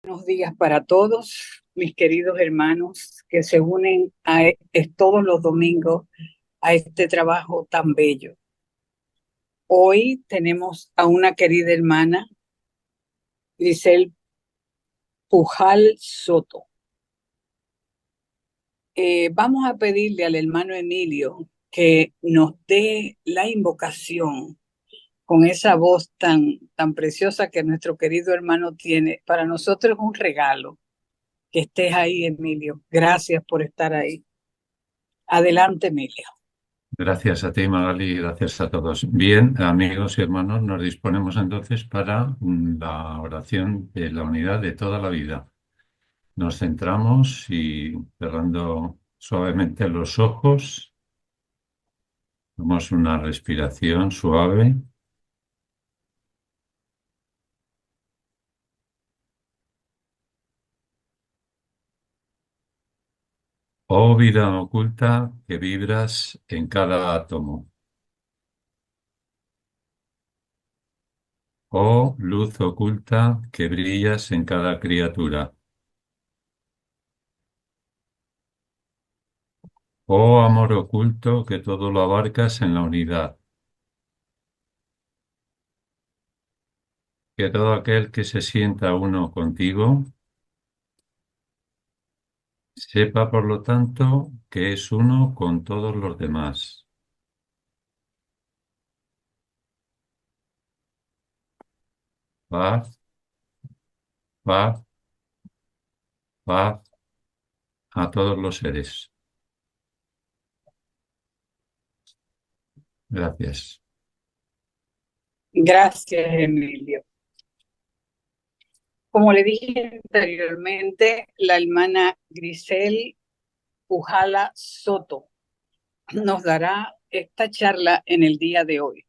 Buenos días para todos, mis queridos hermanos que se unen todos los domingos a este trabajo tan bello. Hoy tenemos a una querida hermana, Grisel Pujal Soto. Vamos a pedirle al hermano Emilio que nos dé la invocación con esa voz tan preciosa que nuestro querido hermano tiene. Para nosotros es un regalo que estés ahí, Emilio. Gracias por estar ahí. Adelante, Emilio. Gracias a ti, Magali, y gracias a todos. Bien, amigos y hermanos, nos disponemos entonces para la oración de la unidad de toda la vida. Nos centramos y cerrando suavemente los ojos, damos una respiración suave. Oh vida oculta que vibras en cada átomo. Oh luz oculta que brillas en cada criatura. Oh amor oculto que todo lo abarcas en la unidad. Que todo aquel que se sienta uno contigo sepa, por lo tanto, que es uno con todos los demás. Paz, paz, paz a todos los seres. Gracias. Gracias, Emilio. Como le dije anteriormente, la hermana Grisel Pujala Soto nos dará esta charla en el día de hoy.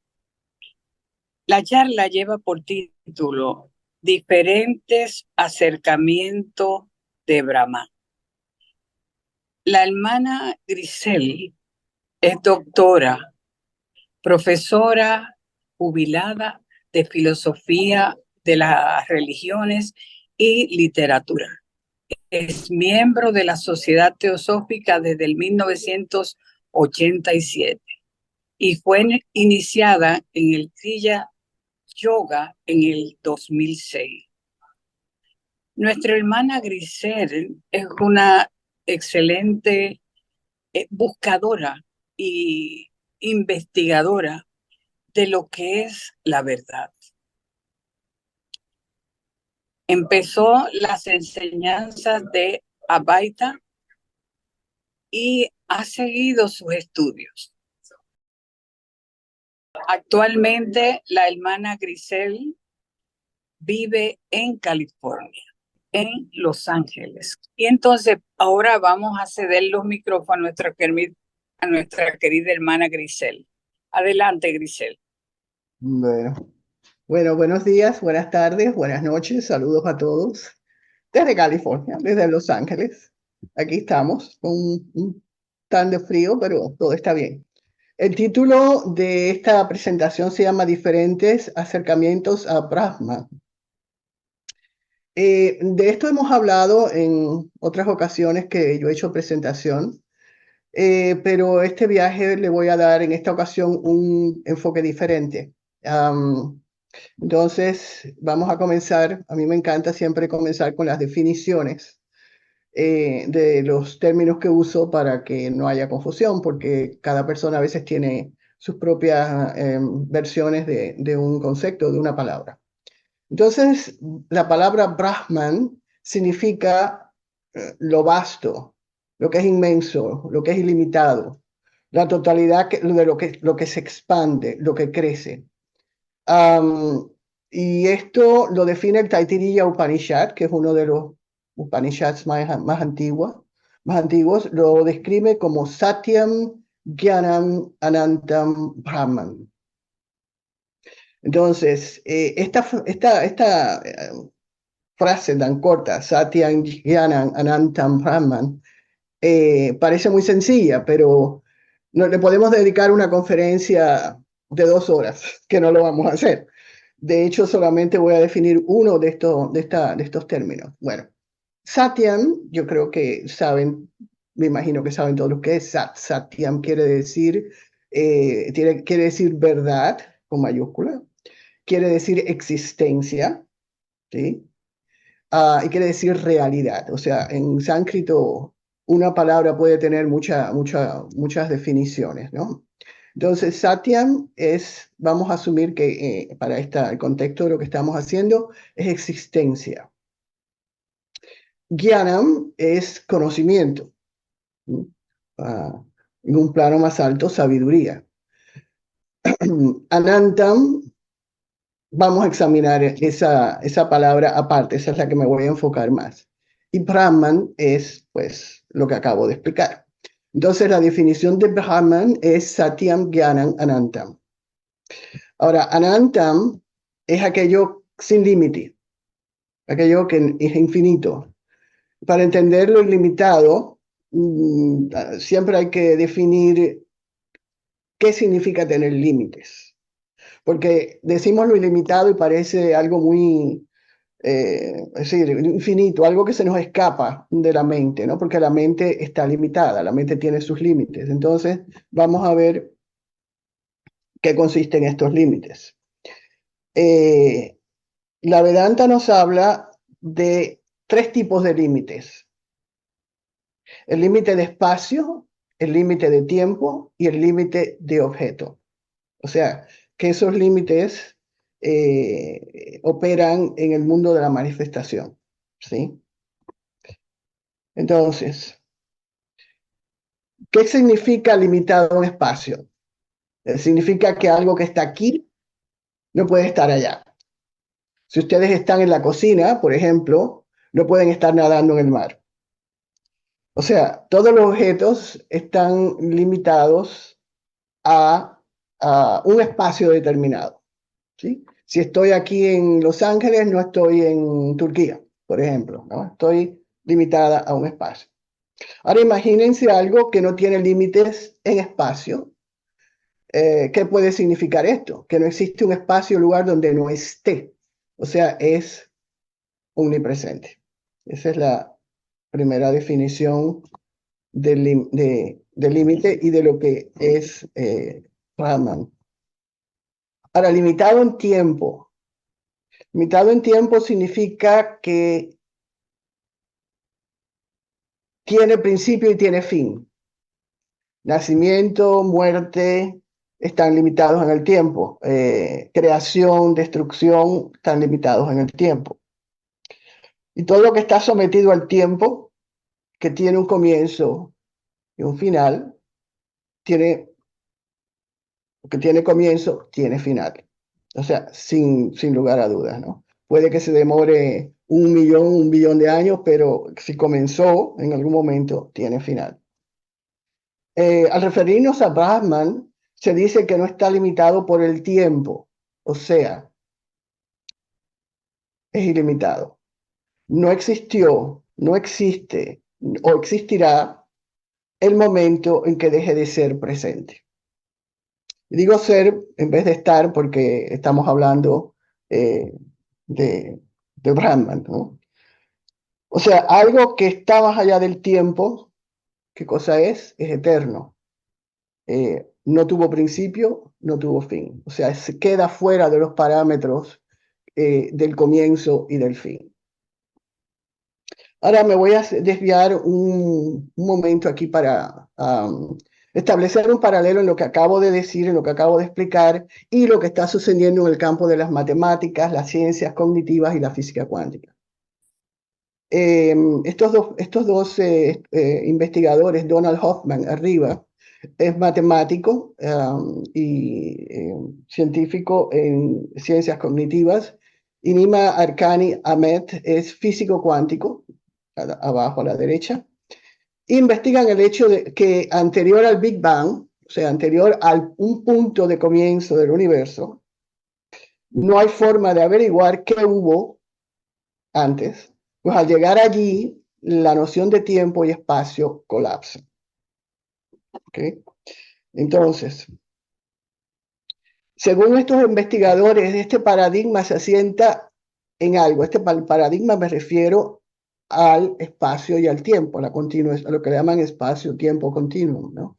La charla lleva por título Diferentes acercamientos de Brahma. La hermana Grisel es doctora, profesora jubilada de filosofía de las religiones y literatura. Es miembro de la Sociedad Teosófica desde el 1987 y fue iniciada en el Kriya Yoga en el 2006. Nuestra hermana Grisel es una excelente buscadora y investigadora de lo que es la verdad. Empezó las enseñanzas de Advaita y ha seguido sus estudios. Actualmente la hermana Grisel vive en California, en Los Ángeles. Y entonces ahora vamos a ceder los micrófonos a nuestra querida hermana Grisel. Adelante, Grisel. Bueno, buenos días, buenas tardes, buenas noches, saludos a todos desde California, desde Los Ángeles. Aquí estamos con un tan de frío, pero todo está bien. El título de esta presentación se llama Diferentes acercamientos a Brahma. De esto hemos hablado en otras ocasiones que yo he hecho presentación, pero este viaje le voy a dar en esta ocasión un enfoque diferente. Entonces, vamos a comenzar. A mí me encanta siempre comenzar con las definiciones de los términos que uso para que no haya confusión, porque cada persona a veces tiene sus propias versiones de un concepto, de una palabra. Entonces, la palabra Brahman significa lo vasto, lo que es inmenso, lo que es ilimitado, la totalidad de lo que se expande, lo que crece. Y esto lo define el Taittiriya Upanishad, que es uno de los Upanishads más antiguos, lo describe como Satyam Jnanam Anantam Brahman. Entonces, esta frase tan corta, Satyam Jnanam Anantam Brahman, parece muy sencilla, pero no le podemos dedicar una conferencia de 2 horas, que no lo vamos a hacer. De hecho, solamente voy a definir uno de estos términos. Bueno, Satyam, yo creo que saben, me imagino que saben todos lo que es. Satyam quiere decir, quiere decir verdad, con mayúscula, quiere decir existencia, ¿sí? Y quiere decir realidad. O sea, en sánscrito una palabra puede tener muchas definiciones, ¿no? Entonces, Satyam es, vamos a asumir que para el contexto de lo que estamos haciendo, es existencia. Jnanam es conocimiento. ¿Sí? En un plano más alto, sabiduría. Anantam, vamos a examinar esa palabra aparte, esa es la que me voy a enfocar más. Y Brahman es, pues, lo que acabo de explicar. Entonces, la definición de Brahman es Satyam Jnanam Anantam. Ahora, Anantam es aquello sin límite, aquello que es infinito. Para entender lo ilimitado, siempre hay que definir qué significa tener límites. Porque decimos lo ilimitado y parece algo muy, es decir, infinito, algo que se nos escapa de la mente, ¿no? Porque la mente está limitada, la mente tiene sus límites. Entonces, vamos a ver qué consisten estos límites. La Vedanta nos habla de 3 tipos de límites. El límite de espacio, el límite de tiempo y el límite de objeto. O sea, que esos límites operan en el mundo de la manifestación, ¿sí? Entonces, ¿qué significa limitado en espacio? Significa que algo que está aquí no puede estar allá. Si ustedes están en la cocina, por ejemplo, no pueden estar nadando en el mar. O sea, todos los objetos están limitados a un espacio determinado, ¿sí? Si estoy aquí en Los Ángeles, no estoy en Turquía, por ejemplo, ¿no? Estoy limitada a un espacio. Ahora imagínense algo que no tiene límites en espacio. ¿Qué puede significar esto? Que no existe un espacio o lugar donde no esté. O sea, es omnipresente. Esa es la primera definición del límite y de lo que es Brahman. Ahora, limitado en tiempo. Limitado en tiempo significa que tiene principio y tiene fin. Nacimiento, muerte, están limitados en el tiempo. Creación, destrucción, están limitados en el tiempo. Y todo lo que está sometido al tiempo, que tiene un comienzo y un final, que tiene comienzo, tiene final. O sea, sin lugar a dudas, ¿no? Puede que se demore 1 millón, 1 billón de años, pero si comenzó en algún momento, tiene final. Al referirnos a Brahman, se dice que no está limitado por el tiempo, o sea, es ilimitado. No existió, no existe o existirá el momento en que deje de ser presente. Digo ser en vez de estar porque estamos hablando eh, de Brahman, ¿no? O sea, algo que está más allá del tiempo, ¿qué cosa es? Es eterno. No tuvo principio, no tuvo fin. O sea, se queda fuera de los parámetros del comienzo y del fin. Ahora me voy a desviar un momento aquí para establecer un paralelo en lo que acabo de decir, en lo que acabo de explicar y lo que está sucediendo en el campo de las matemáticas, las ciencias cognitivas y la física cuántica. Estos dos investigadores, Donald Hoffman arriba, es matemático y científico en ciencias cognitivas, y Nima Arkani Ahmed es físico cuántico, abajo a la derecha. Investigan el hecho de que anterior al Big Bang, o sea, anterior a un punto de comienzo del universo, no hay forma de averiguar qué hubo antes, pues al llegar allí, la noción de tiempo y espacio colapsa. ¿Okay? Entonces, Según estos investigadores, este paradigma se asienta en algo. Este paradigma me refiero al espacio y al tiempo, a lo que le llaman espacio-tiempo continuo, ¿no?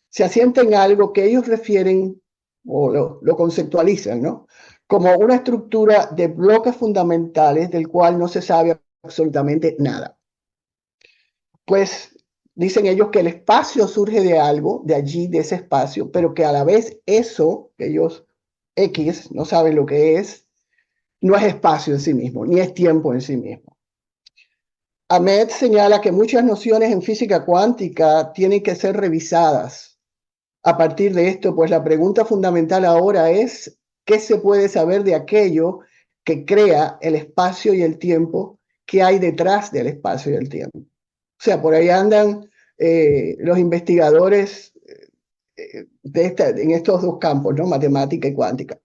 Se asienta en algo que ellos refieren o lo conceptualizan, ¿no? Como una estructura de bloques fundamentales del cual no se sabe absolutamente nada. Pues dicen ellos que el espacio surge de algo, de allí, de ese espacio, pero que a la vez eso, que ellos X no saben lo que es, no es espacio en sí mismo, ni es tiempo en sí mismo. Ahmed señala que muchas nociones en física cuántica tienen que ser revisadas. A partir de esto, pues la pregunta fundamental ahora es, ¿qué se puede saber de aquello que crea el espacio y el tiempo que hay detrás del espacio y el tiempo? O sea, por ahí andan los investigadores en estos dos campos, ¿no? Matemática y cuántica.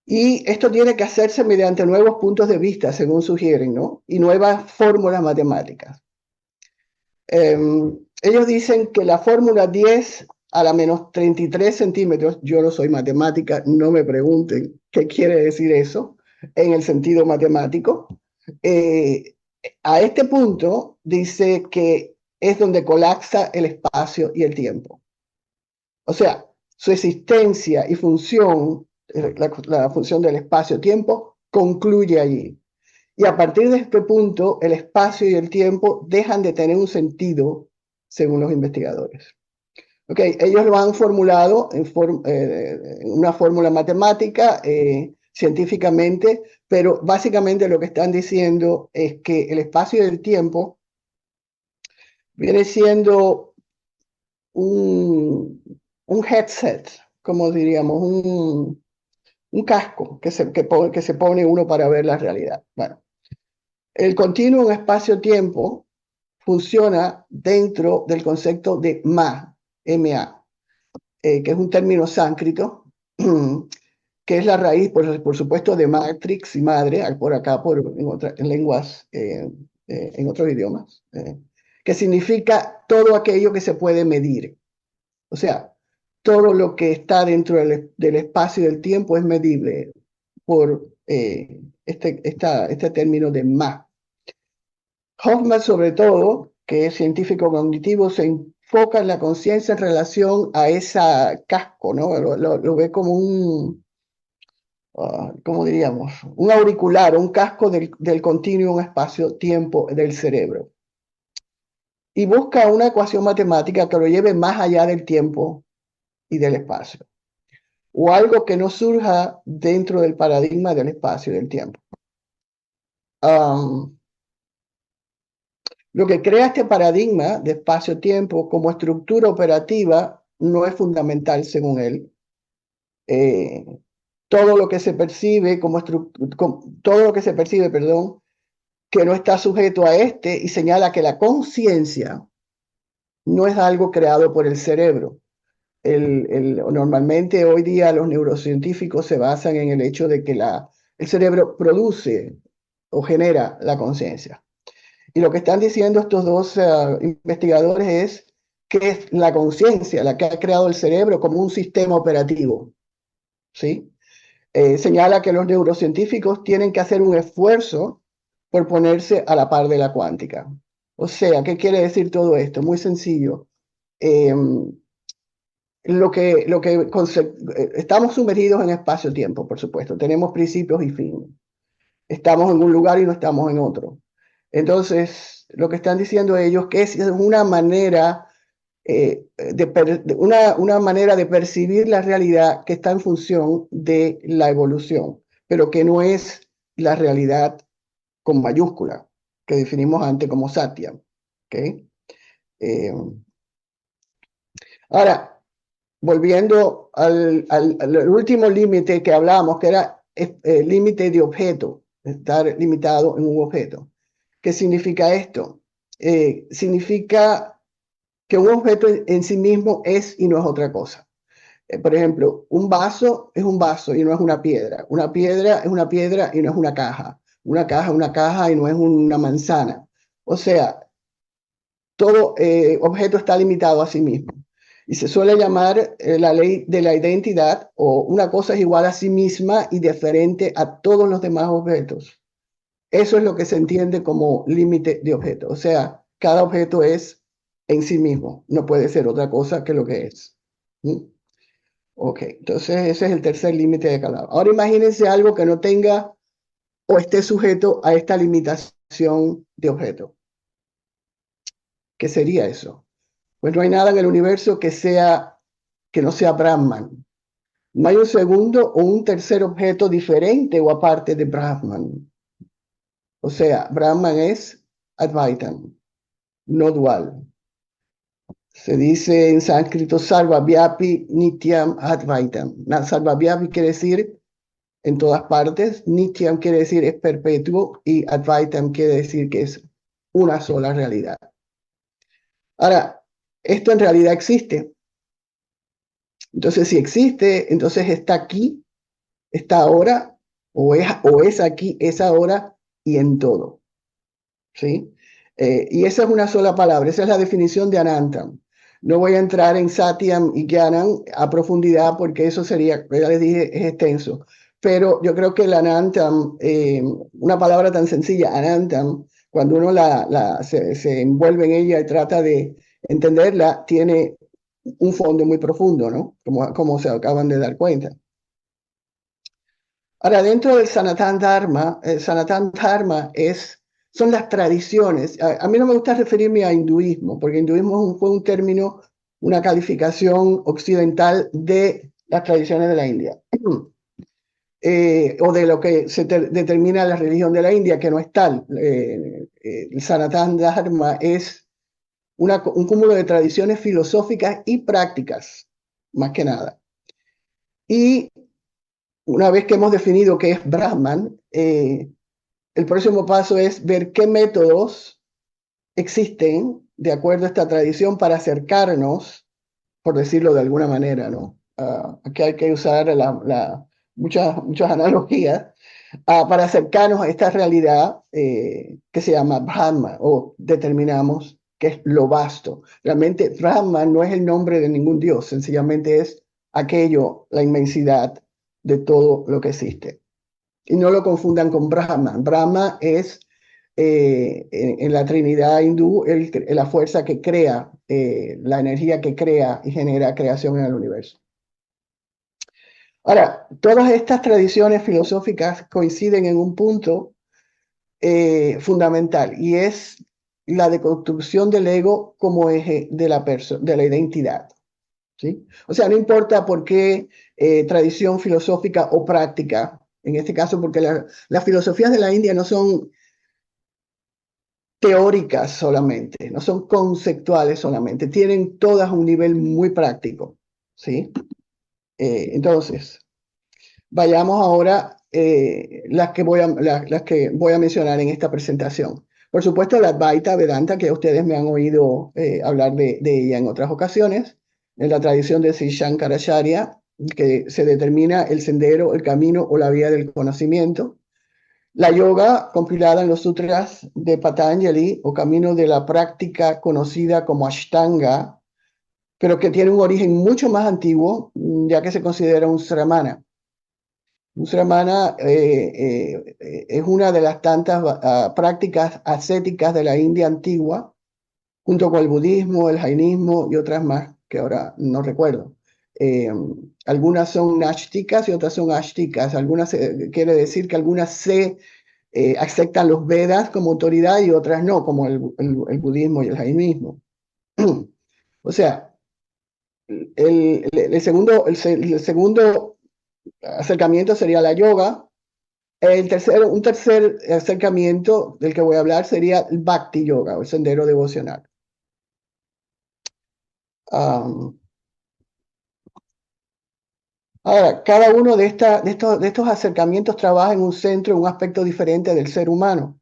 Y esto tiene que hacerse mediante nuevos puntos de vista, según sugieren, ¿no? Y nuevas fórmulas matemáticas. Ellos dicen que la fórmula 10 a la menos 33 centímetros, yo no soy matemática, no me pregunten qué quiere decir eso en el sentido matemático. A este punto dice que es donde colapsa el espacio y el tiempo. O sea, su existencia y función, la función del espacio-tiempo, concluye allí. Y a partir de este punto, el espacio y el tiempo dejan de tener un sentido, según los investigadores. Okay, ellos lo han formulado en una fórmula matemática, científicamente, pero básicamente lo que están diciendo es que el espacio y el tiempo viene siendo un headset, como diríamos, un casco que se pone uno para ver la realidad. Bueno, el continuo en espacio-tiempo funciona dentro del concepto de MA, que es un término sánscrito, que es la raíz, por supuesto, de matrix y madre, por acá, en lenguas, en otros idiomas, que significa todo aquello que se puede medir. O sea, todo lo que está dentro del espacio y del tiempo es medible por este término de MA. Hoffman, sobre todo, que es científico cognitivo, se enfoca en la conciencia en relación a ese casco, ¿no? Lo ve como ¿cómo diríamos? Un auricular, un casco del continuum espacio-tiempo del cerebro. Y busca una ecuación matemática que lo lleve más allá del tiempo y del espacio, o algo que no surja dentro del paradigma del espacio y del tiempo. Lo que crea este paradigma de espacio-tiempo como estructura operativa no es fundamental, según él. Todo lo que se percibe que no está sujeto a este, y señala que la conciencia no es algo creado por el cerebro. Normalmente hoy día los neurocientíficos se basan en el hecho de que el cerebro produce o genera la conciencia. Y lo que están diciendo estos dos investigadores es que es la conciencia la que ha creado el cerebro como un sistema operativo, ¿sí? Señala que los neurocientíficos tienen que hacer un esfuerzo por ponerse a la par de la cuántica. O sea, ¿qué quiere decir todo esto? Muy sencillo. Estamos sumergidos en espacio-tiempo, por supuesto. Tenemos principios y fines. Estamos en un lugar y no estamos en otro. Entonces, lo que están diciendo ellos que es una manera una manera de percibir la realidad que está en función de la evolución, pero que no es la realidad con mayúscula, que definimos antes como Satya. ¿Okay? Ahora, volviendo al último límite que hablamos, que era el límite de objeto, estar limitado en un objeto. ¿Qué significa esto? Significa que un objeto en sí mismo es y no es otra cosa. Por ejemplo, un vaso es un vaso y no es una piedra. Una piedra es una piedra y no es una caja. Una caja es una caja y no es una manzana. O sea, todo objeto está limitado a sí mismo. Y se suele llamar la ley de la identidad, o una cosa es igual a sí misma y diferente a todos los demás objetos. Eso es lo que se entiende como límite de objeto. O sea, cada objeto es en sí mismo, no puede ser otra cosa que lo que es. ¿Mm? Ok, entonces ese es el tercer límite de calado. Ahora imagínense algo que no tenga o esté sujeto a esta limitación de objeto. ¿Qué sería eso? Pues no hay nada en el universo que no sea Brahman. No hay un segundo o un tercer objeto diferente o aparte de Brahman. O sea, Brahman es Advaitam, no dual. Se dice en sánscrito Sarvabhyapi Nityam Advaitam. Sarvabhyapi quiere decir en todas partes, Nityam quiere decir es perpetuo y Advaitam quiere decir que es una sola realidad. Ahora, esto en realidad existe. Entonces, si existe, entonces está aquí, está ahora, o es aquí, es ahora y en todo. ¿Sí? Y esa es una sola palabra, esa es la definición de Anantam. No voy a entrar en Satyam y Gyanam a profundidad porque eso sería, ya les dije, es extenso. Pero yo creo que el Anantam, una palabra tan sencilla, Anantam, cuando uno se envuelve en ella y trata de entenderla, tiene un fondo muy profundo, ¿no? Como se acaban de dar cuenta. Ahora, dentro del Sanatana Dharma, el Sanatana Dharma son las tradiciones. A mí no me gusta referirme a hinduismo, porque hinduismo fue un término, una calificación occidental de las tradiciones de la India. O de lo que se determina la religión de la India, que no es tal. El Sanatana Dharma es un cúmulo de tradiciones filosóficas y prácticas, más que nada. Y una vez que hemos definido qué es Brahman, el próximo paso es ver qué métodos existen de acuerdo a esta tradición para acercarnos, por decirlo de alguna manera, ¿no? Aquí hay que usar muchas analogías para acercarnos a esta realidad que se llama Brahma, o determinamos que es lo vasto. Realmente Brahma no es el nombre de ningún dios, sencillamente es aquello, la inmensidad de todo lo que existe. Y no lo confundan con Brahma. Brahma es en la Trinidad hindú la fuerza que crea, la energía que crea y genera creación en el universo. Ahora, todas estas tradiciones filosóficas coinciden en un punto fundamental y es la deconstrucción del ego como eje de la identidad. ¿Sí? O sea, no importa por qué tradición filosófica o práctica, en este caso porque las filosofías de la India no son teóricas solamente, no son conceptuales solamente, tienen todas un nivel muy práctico. ¿Sí? Entonces, vayamos ahora las que voy a mencionar en esta presentación. Por supuesto, la Advaita Vedanta, que ustedes me han oído hablar de ella en otras ocasiones, en la tradición de Sri Shankaracharya, que se determina el sendero, el camino o la vía del conocimiento. La yoga, compilada en los sutras de Patanjali, o camino de la práctica conocida como Ashtanga, pero que tiene un origen mucho más antiguo, ya que se considera un sramana. Un sramana es una de las tantas prácticas ascéticas de la India antigua, junto con el budismo, el jainismo y otras más que ahora no recuerdo. Algunas son nashtikas y otras son ashtikas. Quiere decir que algunas se aceptan los Vedas como autoridad y otras no, como el budismo y el jainismo. O sea, el segundo acercamiento sería la yoga. Un tercer acercamiento del que voy a hablar sería el Bhakti Yoga, o el sendero devocional. Ahora, cada uno de estos acercamientos trabaja en un centro, en un aspecto diferente del ser humano.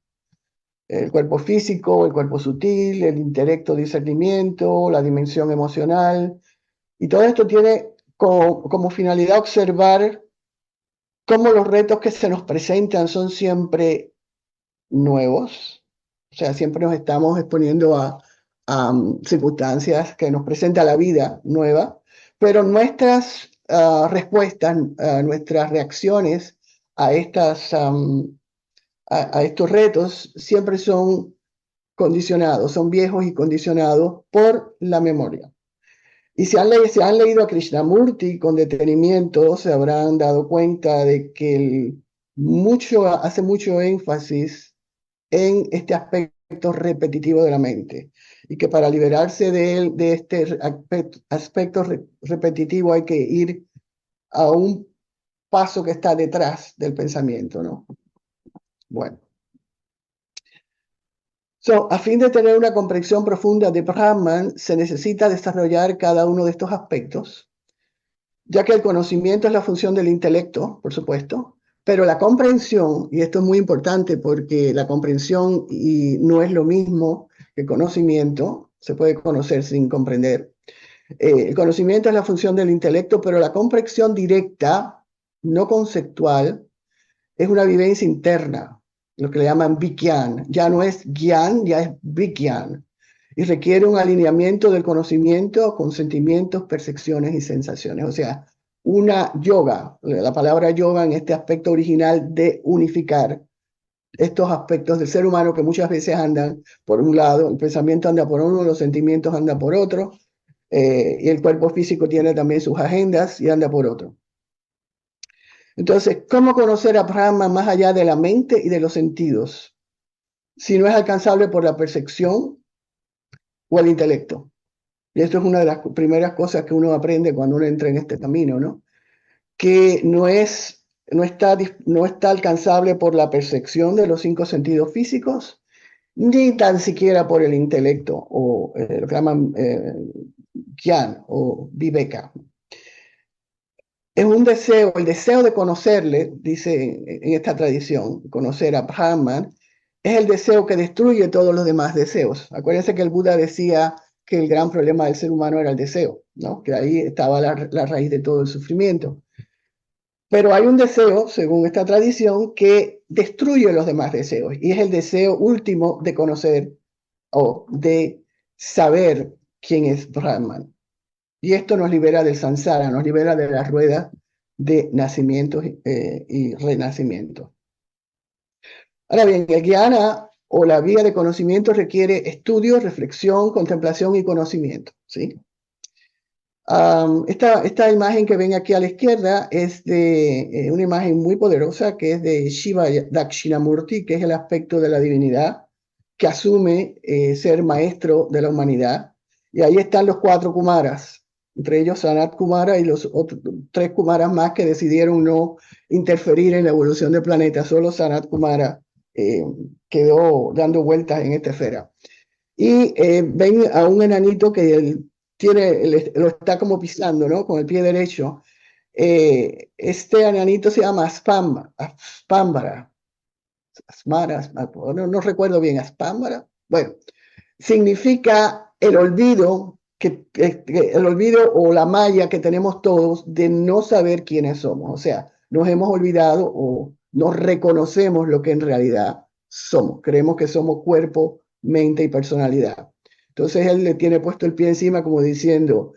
El cuerpo físico, el cuerpo sutil, el intelecto, discernimiento, la dimensión emocional. Y todo esto tiene como finalidad observar cómo los retos que se nos presentan son siempre nuevos. O sea, siempre nos estamos exponiendo a circunstancias que nos presenta la vida nueva, pero nuestras respuestas, nuestras reacciones a, a estos retos siempre son condicionados, son viejos y condicionados por la memoria. Y si han leído a Krishnamurti con detenimiento, se habrán dado cuenta de que hace mucho énfasis en este aspecto repetitivo de la mente. Y que para liberarse de este aspecto repetitivo hay que ir a un paso que está detrás del pensamiento, ¿no? Bueno. A fin de tener una comprensión profunda de Brahman, se necesita desarrollar cada uno de estos aspectos, ya que el conocimiento es la función del intelecto, por supuesto, pero la comprensión, y esto es muy importante porque la comprensión no es lo mismo que conocimiento, se puede conocer sin comprender. El conocimiento es la función del intelecto, pero la comprensión directa, no conceptual, es una vivencia interna, lo que le llaman Vigyan. Ya no es Gyan, ya es Vigyan. Y requiere un alineamiento del conocimiento con sentimientos, percepciones y sensaciones. O sea, una yoga, la palabra yoga en este aspecto original de unificar estos aspectos del ser humano que muchas veces andan por un lado, el pensamiento anda por uno, los sentimientos andan por otro, y el cuerpo físico tiene también sus agendas y anda por otro. Entonces, ¿cómo conocer a Brahman más allá de la mente y de los sentidos? Si no es alcanzable por la percepción o el intelecto. Y esto es una de las primeras cosas que uno aprende cuando uno entra en este camino, ¿no? Que no está alcanzable por la percepción de los 5 sentidos físicos, ni tan siquiera por el intelecto, o lo que llaman Gyan o Viveka. Es un deseo, el deseo de conocerle, dice en esta tradición, conocer a Brahman, es el deseo que destruye todos los demás deseos. Acuérdense que el Buda decía que el gran problema del ser humano era el deseo, ¿no? Que ahí estaba la raíz de todo el sufrimiento. Pero hay un deseo, según esta tradición, que destruye los demás deseos, y es el deseo último de conocer o de saber quién es Brahman. Y esto nos libera del samsara, nos libera de la rueda de nacimiento y renacimiento. Ahora bien, el jnana o la vía de conocimiento requiere estudio, reflexión, contemplación y conocimiento, ¿sí? Esta imagen que ven aquí a la izquierda es de una imagen muy poderosa que es de Shiva Dakshinamurti, que es el aspecto de la divinidad que asume ser maestro de la humanidad. Y ahí están los 4 Kumaras, entre ellos Sanat Kumara y los otros 3 Kumaras más que decidieron no interferir en la evolución del planeta. Solo Sanat Kumara quedó dando vueltas en esta esfera. Y ven a un enanito que lo está como pisando, ¿no? Con el pie derecho. Este enanito se llama Aspámbara. No recuerdo bien, Aspámbara. Bueno, significa el olvido, el olvido o la malla que tenemos todos de no saber quiénes somos. O sea, nos hemos olvidado o no reconocemos lo que en realidad somos. Creemos que somos cuerpo, mente y personalidad. Entonces él le tiene puesto el pie encima como diciendo,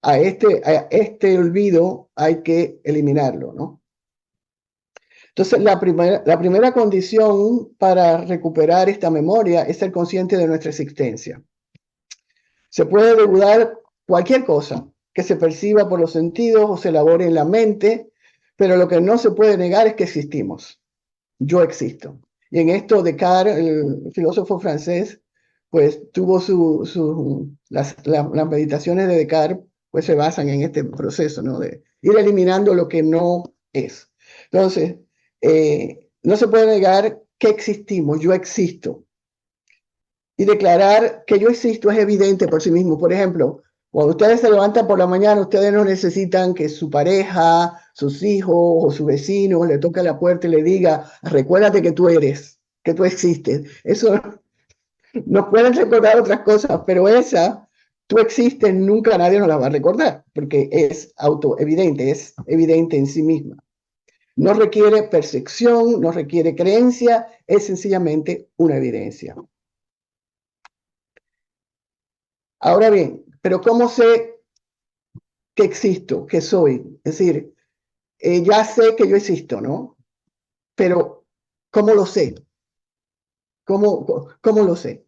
a este olvido hay que eliminarlo, ¿no? Entonces la primera condición para recuperar esta memoria es ser consciente de nuestra existencia. Se puede dudar cualquier cosa que se perciba por los sentidos o se elabore en la mente, pero lo que no se puede negar es que existimos. Yo existo. Y en esto Descartes, el filósofo francés, pues tuvo las meditaciones de Descartes, pues se basan en este proceso, ¿no? De ir eliminando lo que no es. Entonces, no se puede negar que existimos, yo existo. Y declarar que yo existo es evidente por sí mismo. Por ejemplo, cuando ustedes se levantan por la mañana, ustedes no necesitan que su pareja, sus hijos o sus vecinos le toque la puerta y le diga, recuérdate que tú eres, que tú existes. Eso nos pueden recordar otras cosas, pero tú existes, nunca nadie nos la va a recordar, porque es autoevidente, es evidente en sí misma. No requiere percepción, no requiere creencia, es sencillamente una evidencia. Ahora bien, pero ¿cómo sé que existo, que soy? Es decir, ya sé que yo existo, ¿no? Pero ¿cómo lo sé? ¿Cómo lo sé?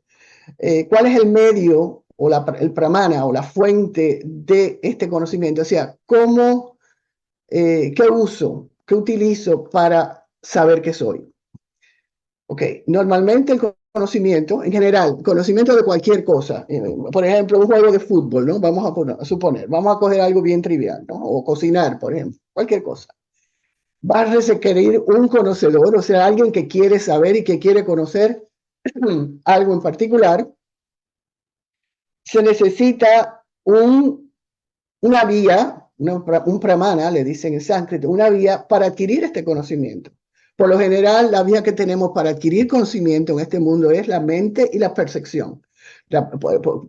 ¿Cuál es el medio o el pramana o la fuente de este conocimiento? O sea, ¿qué uso, qué utilizo para saber qué soy? Ok, normalmente el conocimiento, en general, conocimiento de cualquier cosa, por ejemplo, un juego de fútbol, ¿no? Vamos a suponer, vamos a coger algo bien trivial, ¿no? O cocinar, por ejemplo, cualquier cosa. Va a requerir un conocedor, o sea, alguien que quiere saber y que quiere conocer algo en particular. Se necesita una vía, un pramana, le dicen en sánscrito, una vía para adquirir este conocimiento. Por lo general, la vía que tenemos para adquirir conocimiento en este mundo es la mente y la percepción.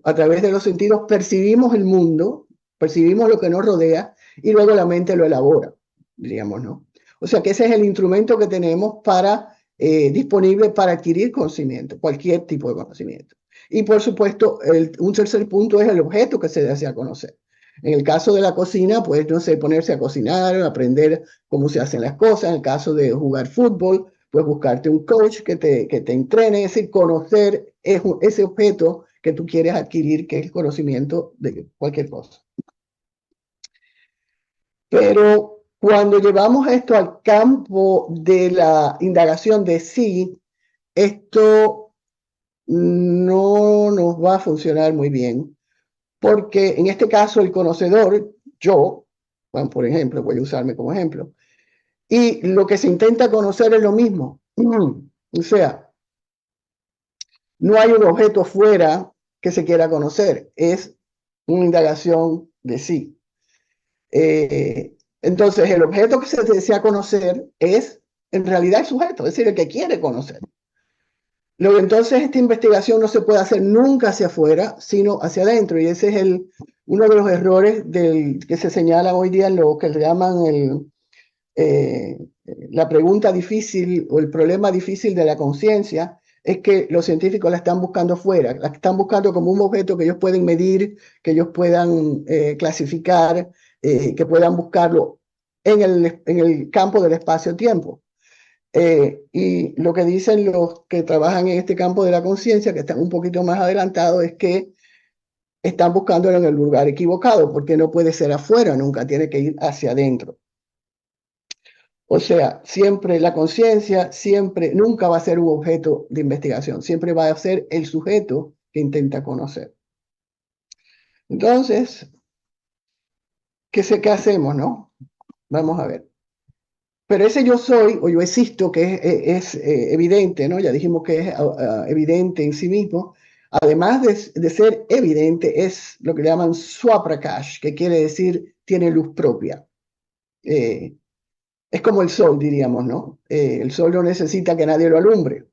A través de los sentidos percibimos el mundo, percibimos lo que nos rodea y luego la mente lo elabora, diríamos, ¿no? O sea que ese es el instrumento que tenemos disponible para adquirir conocimiento, cualquier tipo de conocimiento. Y por supuesto, un tercer punto es el objeto que se desea conocer. En el caso de la cocina, pues, no sé, ponerse a cocinar, aprender cómo se hacen las cosas. En el caso de jugar fútbol, pues buscarte un coach que te entrene, es decir, conocer ese objeto que tú quieres adquirir, que es el conocimiento de cualquier cosa. Pero cuando llevamos esto al campo de la indagación de sí, esto no nos va a funcionar muy bien, porque en este caso el conocedor, yo, bueno, por ejemplo, voy a usarme como ejemplo, y lo que se intenta conocer es lo mismo. O sea, no hay un objeto fuera que se quiera conocer, es una indagación de sí. Entonces, el objeto que se desea conocer es en realidad el sujeto, es decir, el que quiere conocer. Luego, entonces, esta investigación no se puede hacer nunca hacia afuera, sino hacia adentro. Y ese es uno de los errores que se señala hoy día en lo que le llaman la pregunta difícil o el problema difícil de la conciencia, es que los científicos la están buscando fuera, la están buscando como un objeto que ellos pueden medir, que ellos puedan clasificar, que puedan buscarlo en el campo del espacio-tiempo. Y lo que dicen los que trabajan en este campo de la conciencia, que están un poquito más adelantados, es que están buscándolo en el lugar equivocado, porque no puede ser afuera, nunca tiene que ir hacia adentro. O sea, siempre la conciencia, nunca va a ser un objeto de investigación, siempre va a ser el sujeto que intenta conocer. Entonces, ¿qué hacemos, no? Vamos a ver. Pero ese yo soy o yo existo, que es evidente, ¿no? Ya dijimos que es evidente en sí mismo. Además de ser evidente, es lo que le llaman swaprakash, que quiere decir tiene luz propia. Es como el sol, diríamos, ¿no? El sol no necesita que nadie lo alumbre,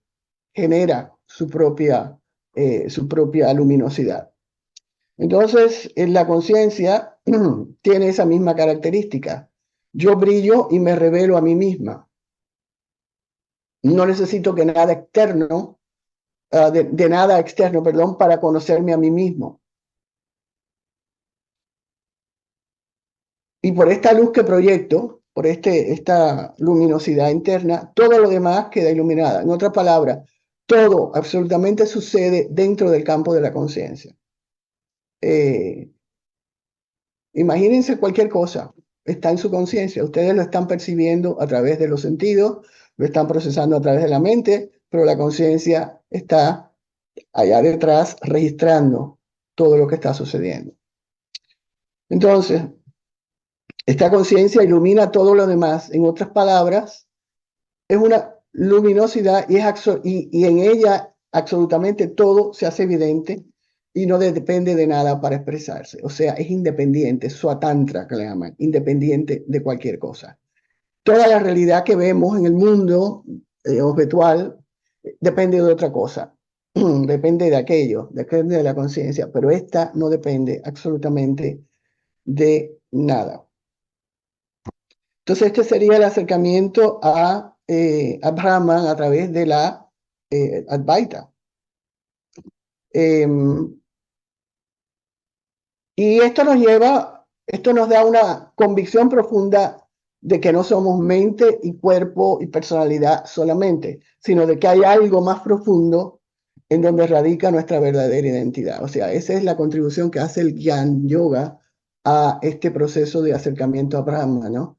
genera su propia luminosidad. Entonces, en la conciencia tiene esa misma característica. Yo brillo y me revelo a mí misma. No necesito que nada externo, de nada externo, perdón, para conocerme a mí mismo. Y por esta luz que proyecto, por esta luminosidad interna, todo lo demás queda iluminada. En otras palabras, todo absolutamente sucede dentro del campo de la conciencia. Imagínense cualquier cosa, está en su conciencia. Ustedes lo están percibiendo a través de los sentidos, lo están procesando a través de la mente, pero la conciencia está allá detrás registrando todo lo que está sucediendo. Entonces, esta conciencia ilumina todo lo demás. En otras palabras, es una luminosidad y en ella absolutamente todo se hace evidente y no depende de nada para expresarse. O sea, es independiente, swatantra que le llaman, independiente de cualquier cosa. Toda la realidad que vemos en el mundo objetual depende de otra cosa. Depende de aquello, depende de la conciencia, pero esta no depende absolutamente de nada. Entonces, este sería el acercamiento a Brahman a través de la Advaita. Y esto nos da una convicción profunda de que no somos mente y cuerpo y personalidad solamente, sino de que hay algo más profundo en donde radica nuestra verdadera identidad. O sea, esa es la contribución que hace el Gyan Yoga a este proceso de acercamiento a Brahma, ¿no?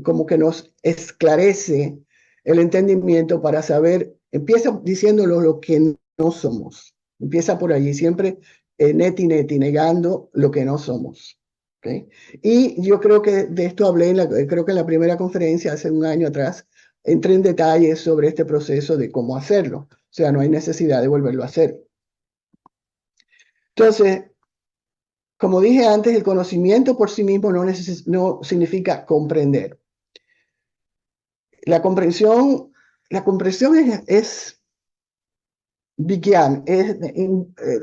Como que nos esclarece el entendimiento para saber, empieza diciéndolo lo que no somos. Empieza por allí, siempre neti, negando lo que no somos. ¿Okay? Y yo creo que de esto hablé, creo que en la primera conferencia, hace un año atrás, entré en detalles sobre este proceso de cómo hacerlo. O sea, no hay necesidad de volverlo a hacer. Entonces, como dije antes, el conocimiento por sí mismo no significa comprender. La comprensión es Vigyan,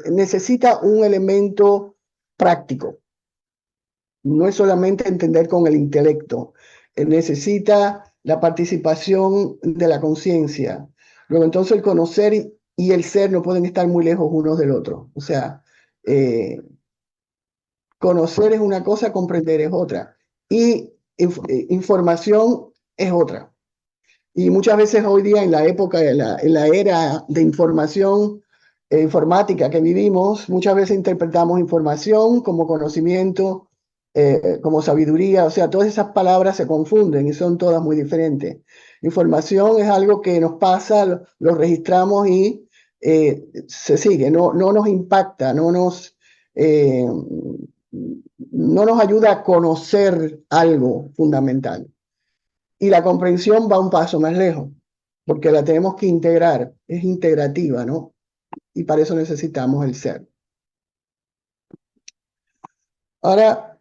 necesita un elemento práctico. No es solamente entender con el intelecto, necesita la participación de la conciencia. Luego entonces el conocer y el ser no pueden estar muy lejos unos del otro. O sea, conocer es una cosa, comprender es otra. Y información es otra. Y muchas veces hoy día en la época, en la era de información informática que vivimos, muchas veces interpretamos información como conocimiento, como sabiduría, o sea, todas esas palabras se confunden y son todas muy diferentes. Información es algo que nos pasa, lo registramos y se sigue, no nos impacta, no nos ayuda a conocer algo fundamental. Y la comprensión va un paso más lejos, porque la tenemos que integrar, es integrativa, ¿no? Y para eso necesitamos el ser. Ahora,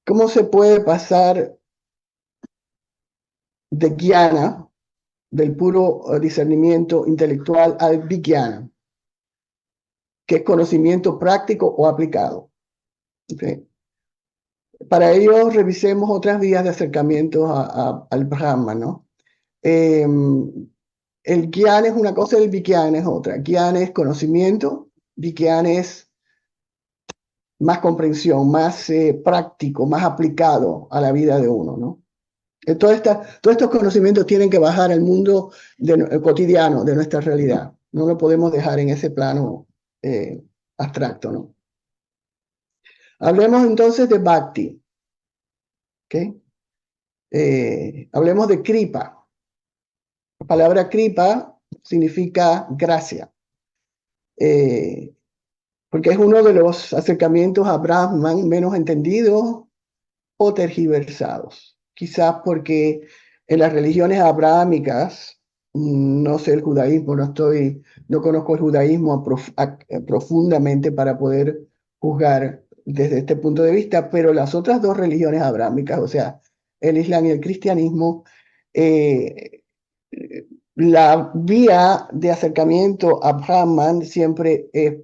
¿cómo se puede pasar de jnana, del puro discernimiento intelectual, al vijnana, que es conocimiento práctico o aplicado? ¿Okay? Para ello, revisemos otras vías de acercamiento al Brahma, ¿no? El jnana es una cosa y el vijnana es otra. Jnana es conocimiento, vijnana es más comprensión, más práctico, más aplicado a la vida de uno, ¿no? Todos estos conocimientos tienen que bajar al mundo cotidiano de nuestra realidad. No lo podemos dejar en ese plano abstracto, ¿no? Hablemos entonces de Bhakti. ¿Okay? Hablemos de Kripa. La palabra Kripa significa gracia. Porque es uno de los acercamientos a Brahman menos entendidos o tergiversados. Quizás porque en las religiones abrahámicas, no sé el judaísmo, no conozco el judaísmo profundamente para poder juzgar desde este punto de vista, pero las otras dos religiones abrahámicas, o sea, el Islam y el cristianismo, la vía de acercamiento a Brahman siempre es,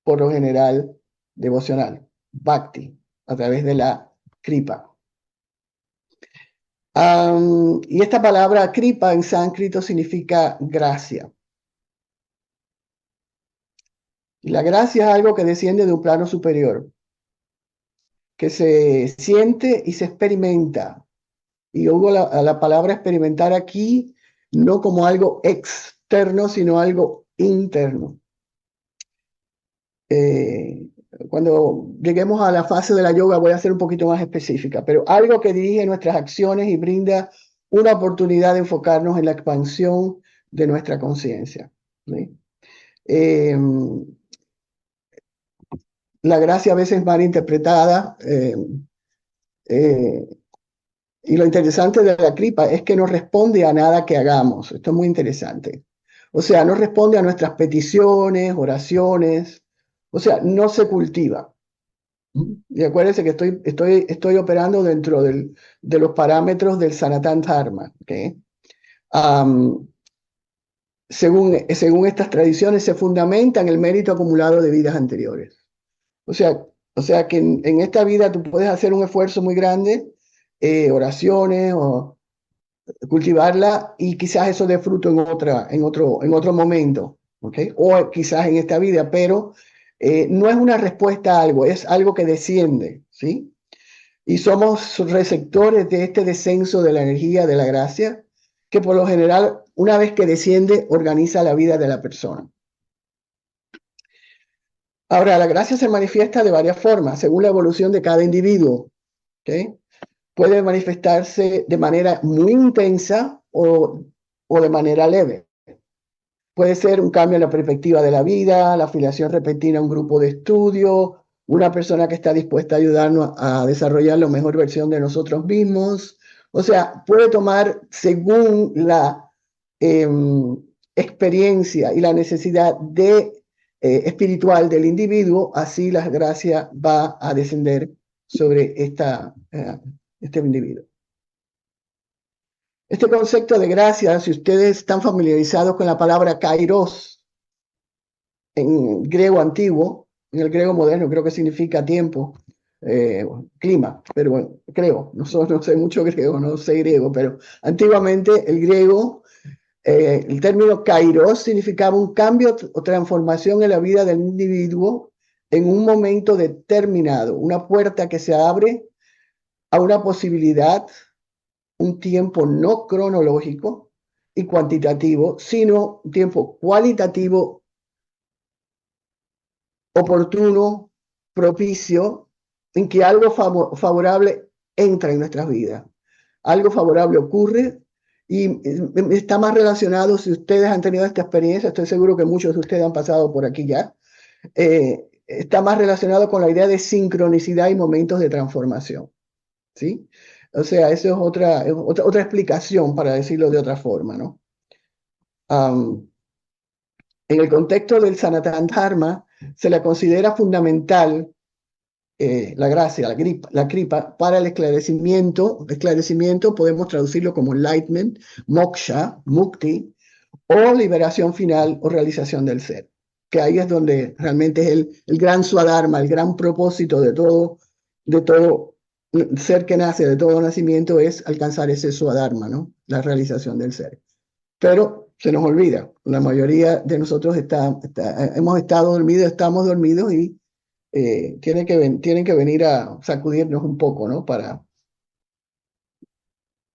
por lo general, devocional, bhakti, a través de la kripa. Y esta palabra kripa en sánscrito significa gracia. Y la gracia es algo que desciende de un plano superior, que se siente y se experimenta. Y hubo la palabra experimentar aquí no como algo externo, sino algo interno. Cuando lleguemos a la fase de la yoga voy a ser un poquito más específica, pero algo que dirige nuestras acciones y brinda una oportunidad de enfocarnos en la expansión de nuestra conciencia. ¿Sí? La gracia a veces mal interpretada, y lo interesante de la kripa es que no responde a nada que hagamos. Esto es muy interesante. O sea, no responde a nuestras peticiones, oraciones, o sea, no se cultiva. Y acuérdense que estoy operando dentro de los parámetros del Sanatana Dharma. ¿Okay? Según estas tradiciones, se fundamenta en el mérito acumulado de vidas anteriores. O sea que en esta vida tú puedes hacer un esfuerzo muy grande, oraciones o cultivarla, y quizás eso dé fruto en otro momento. ¿Okay? O quizás en esta vida, pero no es una respuesta a algo, es algo que desciende, ¿sí? Y somos receptores de este descenso de la energía, de la gracia, que por lo general, una vez que desciende, organiza la vida de la persona. Ahora, la gracia se manifiesta de varias formas, según la evolución de cada individuo, ¿ok? Puede manifestarse de manera muy intensa o de manera leve. Puede ser un cambio en la perspectiva de la vida, la afiliación repentina a un grupo de estudio, una persona que está dispuesta a ayudarnos a desarrollar la mejor versión de nosotros mismos. O sea, puede tomar según la experiencia y la necesidad espiritual del individuo, así la gracia va a descender sobre este individuo. Este concepto de gracia, si ustedes están familiarizados con la palabra kairos, en griego antiguo, en el griego moderno creo que significa tiempo, clima, pero bueno, creo, no sé mucho griego, no sé griego, pero antiguamente el griego, el término kairos significaba un cambio o transformación en la vida del individuo en un momento determinado, una puerta que se abre a una posibilidad, un tiempo no cronológico y cuantitativo, sino un tiempo cualitativo, oportuno, propicio, en que algo favorable entra en nuestras vidas. Algo favorable ocurre y está más relacionado, si ustedes han tenido esta experiencia, estoy seguro que muchos de ustedes han pasado por aquí ya, está más relacionado con la idea de sincronicidad y momentos de transformación, ¿sí? O sea, eso es otra explicación, para decirlo de otra forma, ¿no? En el contexto del Sanatana Dharma, se le considera fundamental la gracia, la kripa, para el esclarecimiento. Esclarecimiento podemos traducirlo como enlightenment, moksha, mukti, o liberación final o realización del ser. Que ahí es donde realmente es el gran swadharma, el gran propósito de todo ser que nace, de todo nacimiento, es alcanzar ese swadharma, ¿no? La realización del ser. Pero se nos olvida, la mayoría de nosotros hemos estado dormidos, estamos dormidos y tienen que venir a sacudirnos un poco, ¿no? Para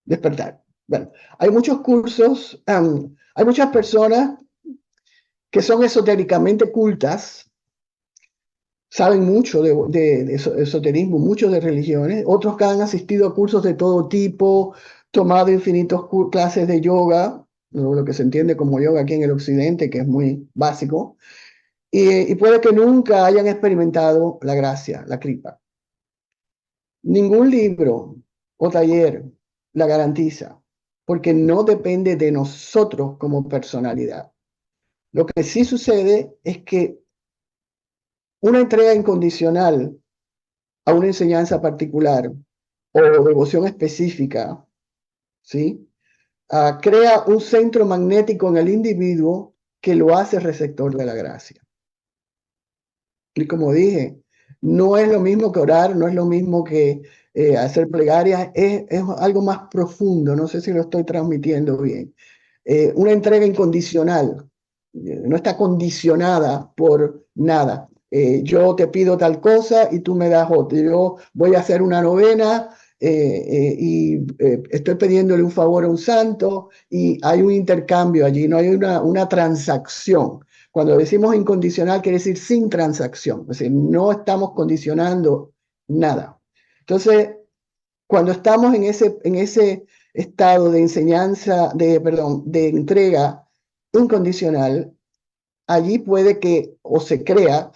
despertar. Bueno, hay muchos cursos, hay muchas personas que son esotéricamente cultas, saben mucho de esoterismo, mucho de religiones, otros que han asistido a cursos de todo tipo, tomado infinitos clases de yoga, lo que se entiende como yoga aquí en el occidente, que es muy básico, y puede que nunca hayan experimentado la gracia, la kripa. Ningún libro o taller la garantiza, porque no depende de nosotros como personalidad. Lo que sí sucede es que una entrega incondicional a una enseñanza particular o devoción específica, ¿sí? Crea un centro magnético en el individuo que lo hace receptor de la gracia. Y como dije, no es lo mismo que orar, no es lo mismo que hacer plegarias, es algo más profundo, no sé si lo estoy transmitiendo bien. Una entrega incondicional, no está condicionada por nada. Yo te pido tal cosa y tú me das otra. Yo voy a hacer una novena y estoy pidiéndole un favor a un santo y hay un intercambio allí, no hay una transacción. Cuando decimos incondicional quiere decir sin transacción, es decir, no estamos condicionando nada. Entonces, cuando estamos en ese estado de enseñanza, de entrega incondicional, allí puede que o se crea,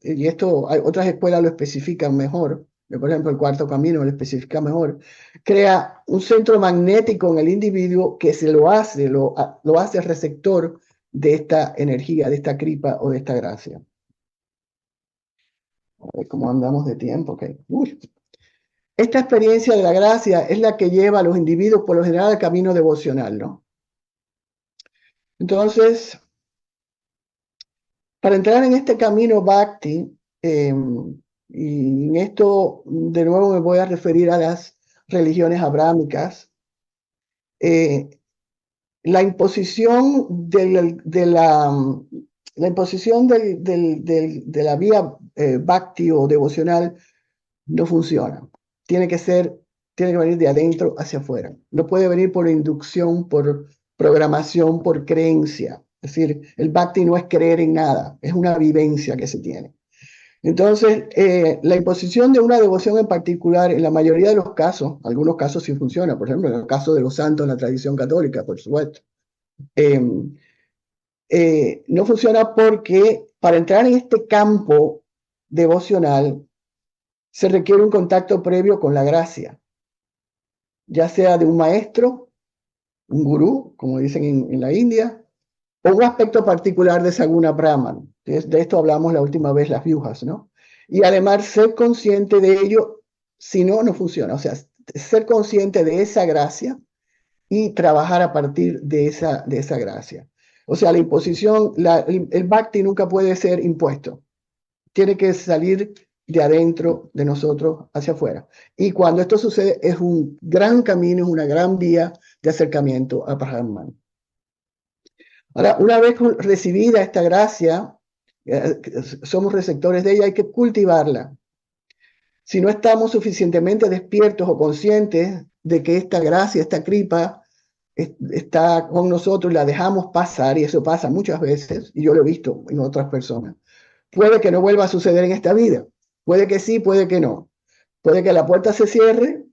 y esto otras escuelas lo especifican mejor, por ejemplo el Cuarto Camino lo especifica mejor, crea un centro magnético en el individuo que lo hace receptor de esta energía, de esta kripa o de esta gracia. A ver cómo andamos de tiempo. Okay. Esta experiencia de la gracia es la que lleva a los individuos por lo general al camino devocional, ¿no? Entonces, para entrar en este camino bhakti, y en esto de nuevo me voy a referir a las religiones abrámicas, la imposición de la la imposición de la vía bhakti o devocional no funciona. Tiene que venir de adentro hacia afuera. No puede venir por inducción, por programación, por creencia. Es decir, el bhakti no es creer en nada, es una vivencia que se tiene. Entonces, la imposición de una devoción en particular, en la mayoría de los casos, algunos casos sí funciona, por ejemplo, en el caso de los santos en la tradición católica, por supuesto, no funciona porque para entrar en este campo devocional se requiere un contacto previo con la gracia, ya sea de un maestro, un gurú, como dicen en la India, o un aspecto particular de Saguna Brahman. De esto hablamos la última vez, las viujas, ¿no? Y además ser consciente de ello, si no, no funciona. O sea, ser consciente de esa gracia y trabajar a partir de esa gracia. O sea, la imposición, el bhakti nunca puede ser impuesto. Tiene que salir de adentro de nosotros hacia afuera. Y cuando esto sucede, es un gran camino, es una gran vía de acercamiento a Brahman. Ahora, una vez recibida esta gracia, somos receptores de ella, hay que cultivarla. Si no estamos suficientemente despiertos o conscientes de que esta gracia, esta kripa, está con nosotros y la dejamos pasar, y eso pasa muchas veces, y yo lo he visto en otras personas, puede que no vuelva a suceder en esta vida. Puede que sí, puede que no. Puede que la puerta se cierre,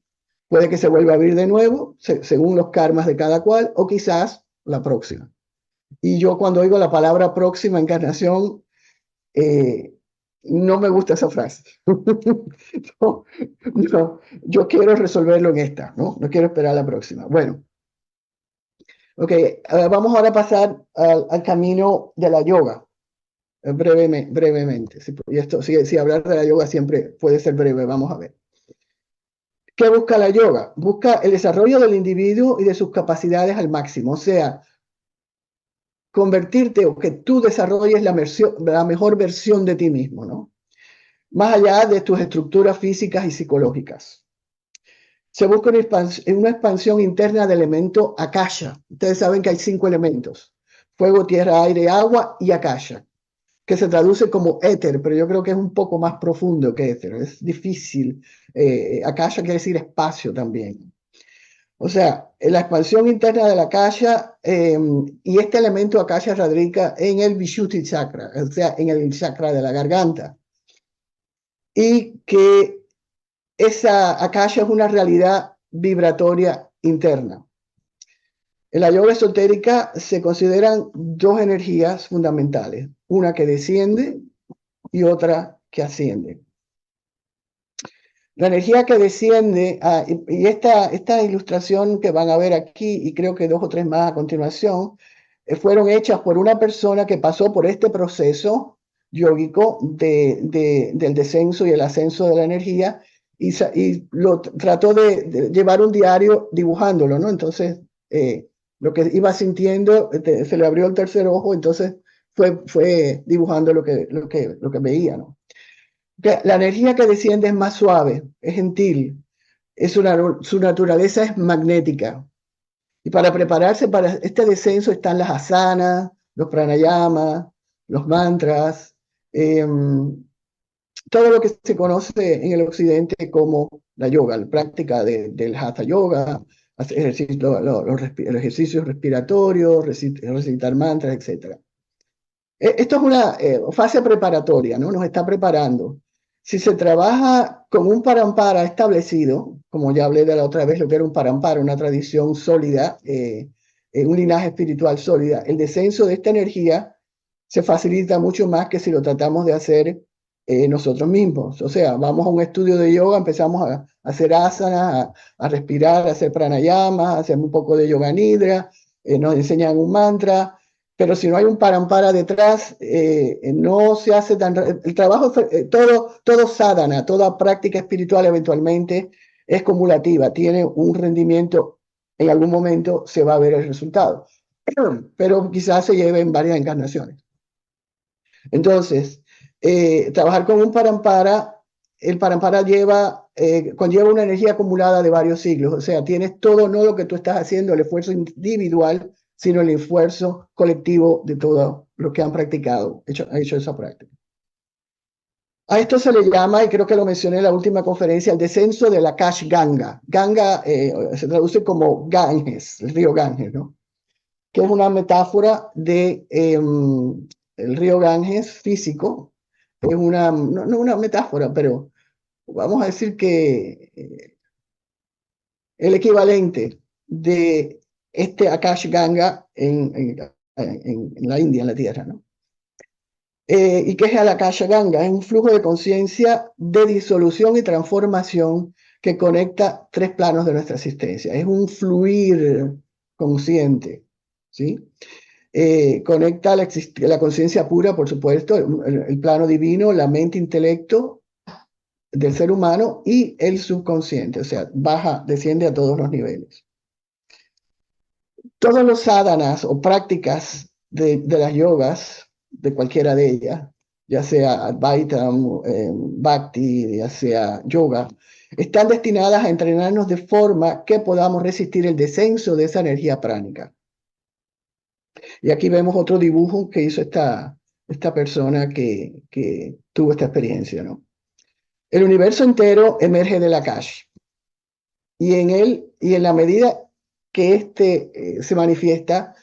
puede que se vuelva a abrir de nuevo, según los karmas de cada cual, o quizás la próxima. Y yo cuando oigo la palabra próxima encarnación, no me gusta esa frase. Yo quiero resolverlo en esta, ¿no? No quiero esperar a la próxima. Bueno, ok, vamos ahora a pasar al camino de la yoga, brevemente. Y esto, si hablar de la yoga siempre puede ser breve, vamos a ver. ¿Qué busca la yoga? Busca el desarrollo del individuo y de sus capacidades al máximo, o sea, convertirte o que tú desarrolles la mejor versión de ti mismo, ¿no? Más allá de tus estructuras físicas y psicológicas. Se busca una expansión interna del elemento akasha. Ustedes saben que hay 5 elementos: fuego, tierra, aire, agua y akasha, que se traduce como éter, pero yo creo que es un poco más profundo que éter. Es difícil. Akasha quiere decir espacio también. O sea, la expansión interna de la akasha, y este elemento akasha radica en el Vishuddhi chakra, o sea, en el chakra de la garganta. Y que esa akasha es una realidad vibratoria interna. En la yoga esotérica se consideran 2 energías fundamentales, una que desciende y otra que asciende. La energía que desciende, y esta ilustración que van a ver aquí, y creo que 2 o 3 más a continuación, fueron hechas por una persona que pasó por este proceso yógico del descenso y el ascenso de la energía, y trató de llevar un diario dibujándolo, ¿no? Entonces, lo que iba sintiendo, se le abrió el tercer ojo, entonces fue dibujando lo que veía, ¿no? La energía que desciende es más suave, es gentil, su naturaleza es magnética. Y para prepararse para este descenso están las asanas, los pranayamas, los mantras, todo lo que se conoce en el occidente como la yoga, la práctica del hatha yoga, los ejercicios respiratorios, recitar mantras, etc. Esto es una fase preparatoria, ¿no? Nos está preparando. Si se trabaja con un parampara establecido, como ya hablé de la otra vez, lo que era un parampara, una tradición sólida, un linaje espiritual sólida, el descenso de esta energía se facilita mucho más que si lo tratamos de hacer nosotros mismos. O sea, vamos a un estudio de yoga, empezamos a hacer asanas, a respirar, a hacer pranayamas, hacemos un poco de yoga nidra, nos enseñan un mantra, pero si no hay un parampara detrás, no se hace el trabajo, todo sadhana, toda práctica espiritual eventualmente es cumulativa, tiene un rendimiento, en algún momento se va a ver el resultado, pero quizás se lleve en varias encarnaciones. Entonces, trabajar con un parampara, el parampara conlleva una energía acumulada de varios siglos, o sea, tienes todo, no lo que tú estás haciendo, el esfuerzo individual, sino el esfuerzo colectivo de todos los que han practicado, hecho esa práctica. A esto se le llama, y creo que lo mencioné en la última conferencia, el descenso de la Akash Ganga. Ganga se traduce como Ganges, el río Ganges, ¿no? Que es una metáfora de el río Ganges físico. Es una, no una metáfora, pero vamos a decir que el equivalente de este Akash Ganga en la India, en la tierra, ¿no? ¿Y qué es el Akasha Ganga? Es un flujo de conciencia de disolución y transformación que conecta tres planos de nuestra existencia. Es un fluir consciente, ¿sí? Conecta la conciencia pura, por supuesto, el plano divino, la mente, intelecto del ser humano y el subconsciente, o sea, desciende a todos los niveles. Todos los sadhanas o prácticas de las yogas, de cualquiera de ellas, ya sea Advaita, Bhakti, ya sea yoga, están destinadas a entrenarnos de forma que podamos resistir el descenso de esa energía pránica. Y aquí vemos otro dibujo que hizo esta persona que tuvo esta experiencia, ¿no? El universo entero emerge del Akash. Y en él, y en la medida que se manifiesta,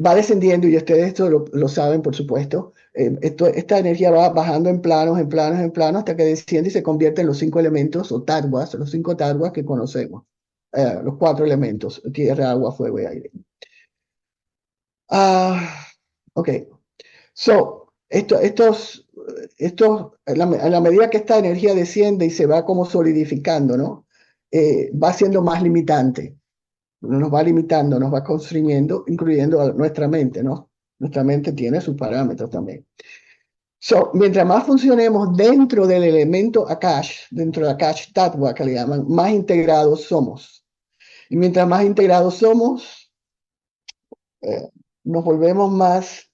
va descendiendo, y ustedes esto lo saben, por supuesto. Esta energía va bajando en planos, hasta que desciende y se convierte en los 5 elementos, o tattwas, los 5 tattwas que conocemos. Los 4 elementos, tierra, agua, fuego y aire. Ok. So, a la medida que esta energía desciende y se va como solidificando, ¿no? Va siendo más limitante. Nos va limitando, nos va constriñendo, incluyendo a nuestra mente, ¿no? Nuestra mente tiene sus parámetros también. So, mientras más funcionemos dentro del elemento Akash, dentro de Akash Tattva, que le llaman, más integrados somos. Y mientras más integrados somos, nos volvemos más,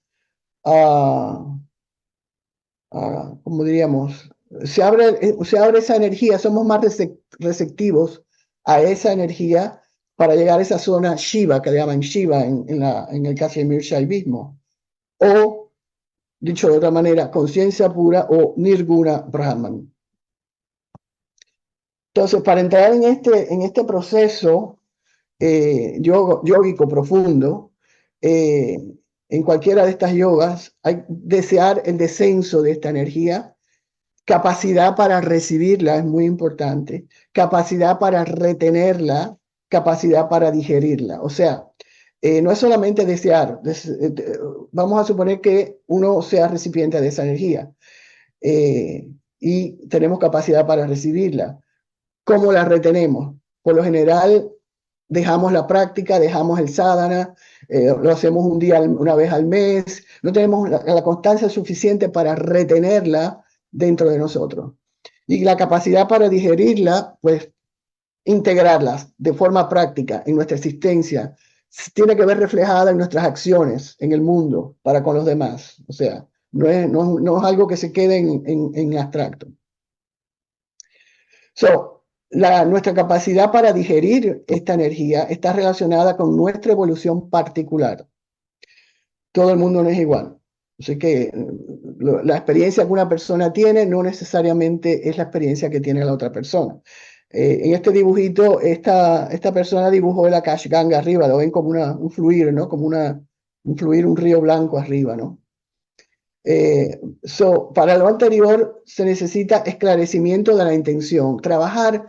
como diríamos, se abre esa energía, somos más receptivos a esa energía para llegar a esa zona Shiva, que le llaman Shiva en el Kashmir Shaivismo, o, dicho de otra manera, conciencia pura o Nirguna Brahman. Entonces, para entrar en este proceso yógico profundo, en cualquiera de estas yogas, hay desear el descenso de esta energía, capacidad para recibirla es muy importante, capacidad para retenerla, capacidad para digerirla. O sea, no es solamente desear, vamos a suponer que uno sea recipiente de esa energía y tenemos capacidad para recibirla. ¿Cómo la retenemos? Por lo general, dejamos la práctica, dejamos el sadhana, lo hacemos una vez al mes, no tenemos la constancia suficiente para retenerla dentro de nosotros. Y la capacidad para digerirla, pues integrarlas de forma práctica en nuestra existencia, tiene que ver reflejada en nuestras acciones en el mundo para con los demás. O sea, no es algo que se quede en abstracto. Nuestra capacidad para digerir esta energía está relacionada con nuestra evolución particular. Todo el mundo no es igual. Así que la experiencia que una persona tiene no necesariamente es la experiencia que tiene la otra persona. En este dibujito, esta persona dibujó el Akash Ganga arriba, lo ven como un fluir, ¿no? Como un fluir, un río blanco arriba, ¿no? Para lo anterior se necesita esclarecimiento de la intención, trabajar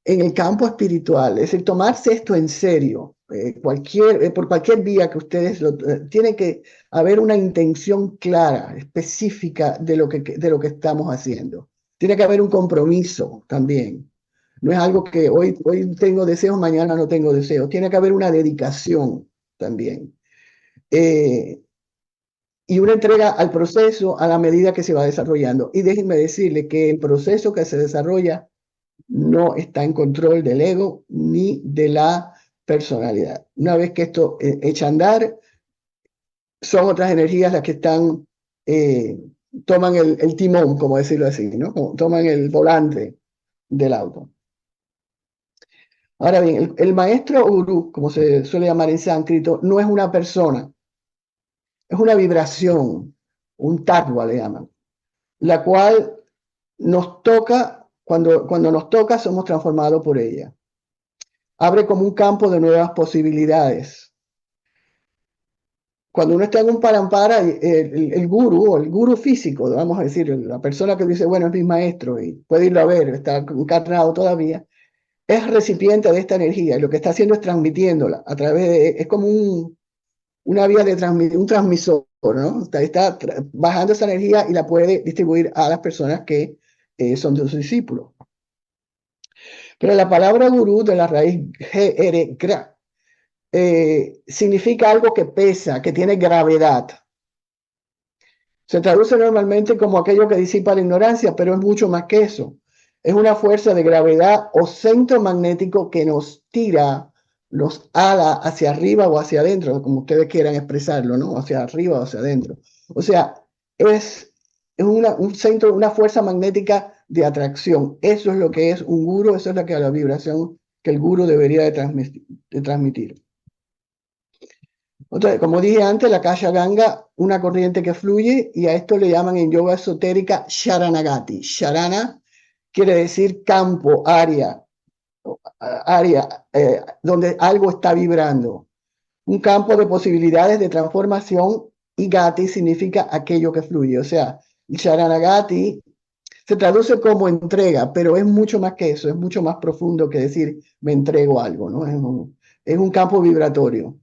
en el campo espiritual, es decir, tomarse esto en serio. Por cualquier vía que ustedes tiene que haber una intención clara, específica de lo que estamos haciendo. Tiene que haber un compromiso también. No es algo que hoy tengo deseos, mañana no tengo deseos. Tiene que haber una dedicación también. Y una entrega al proceso a la medida que se va desarrollando. Y déjenme decirle que el proceso que se desarrolla no está en control del ego ni de la personalidad. Una vez que esto echa a andar, son otras energías las que toman el timón, como decirlo así, ¿no? Toman el volante del auto. Ahora bien, el maestro gurú, como se suele llamar en sánscrito, no es una persona, es una vibración, un tattva le llaman, la cual nos toca, cuando nos toca somos transformados por ella. Abre como un campo de nuevas posibilidades. Cuando uno está en un parampara, el gurú, o el gurú físico, vamos a decir, la persona que dice, bueno, es mi maestro y puede irlo a ver, está encarnado todavía, es recipiente de esta energía y lo que está haciendo es transmitiéndola a través de, es como una vía de un transmisor, ¿no? Está bajando esa energía y la puede distribuir a las personas que son de sus discípulos. Pero la palabra gurú de la raíz gra, significa algo que pesa, que tiene gravedad. Se traduce normalmente como aquello que disipa la ignorancia, pero es mucho más que eso. Es una fuerza de gravedad o centro magnético que nos tira, nos ala hacia arriba o hacia adentro, como ustedes quieran expresarlo, ¿no? Hacia arriba o hacia adentro. O sea, es un centro, una fuerza magnética de atracción. Eso es lo que es un guru, eso es lo que es la vibración que el guru debería de transmitir. Entonces, como dije antes, la Akasha Ganga, una corriente que fluye, y a esto le llaman en yoga esotérica Sharanagati. Sharana quiere decir campo, área, donde algo está vibrando. Un campo de posibilidades de transformación, y Gati significa aquello que fluye. O sea, Sharanagati se traduce como entrega, pero es mucho más que eso, es mucho más profundo que decir me entrego algo, ¿no? Es un campo vibratorio.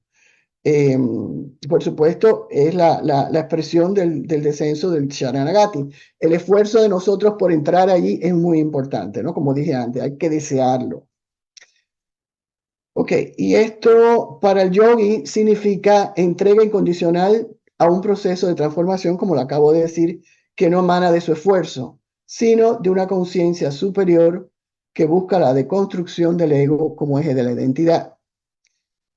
Por supuesto, es la expresión del descenso del Sharanagati. El esfuerzo de nosotros por entrar allí es muy importante, ¿no? Como dije antes, hay que desearlo. Ok, y esto para el yogi significa entrega incondicional a un proceso de transformación, como lo acabo de decir, que no emana de su esfuerzo, sino de una conciencia superior que busca la deconstrucción del ego como eje de la identidad,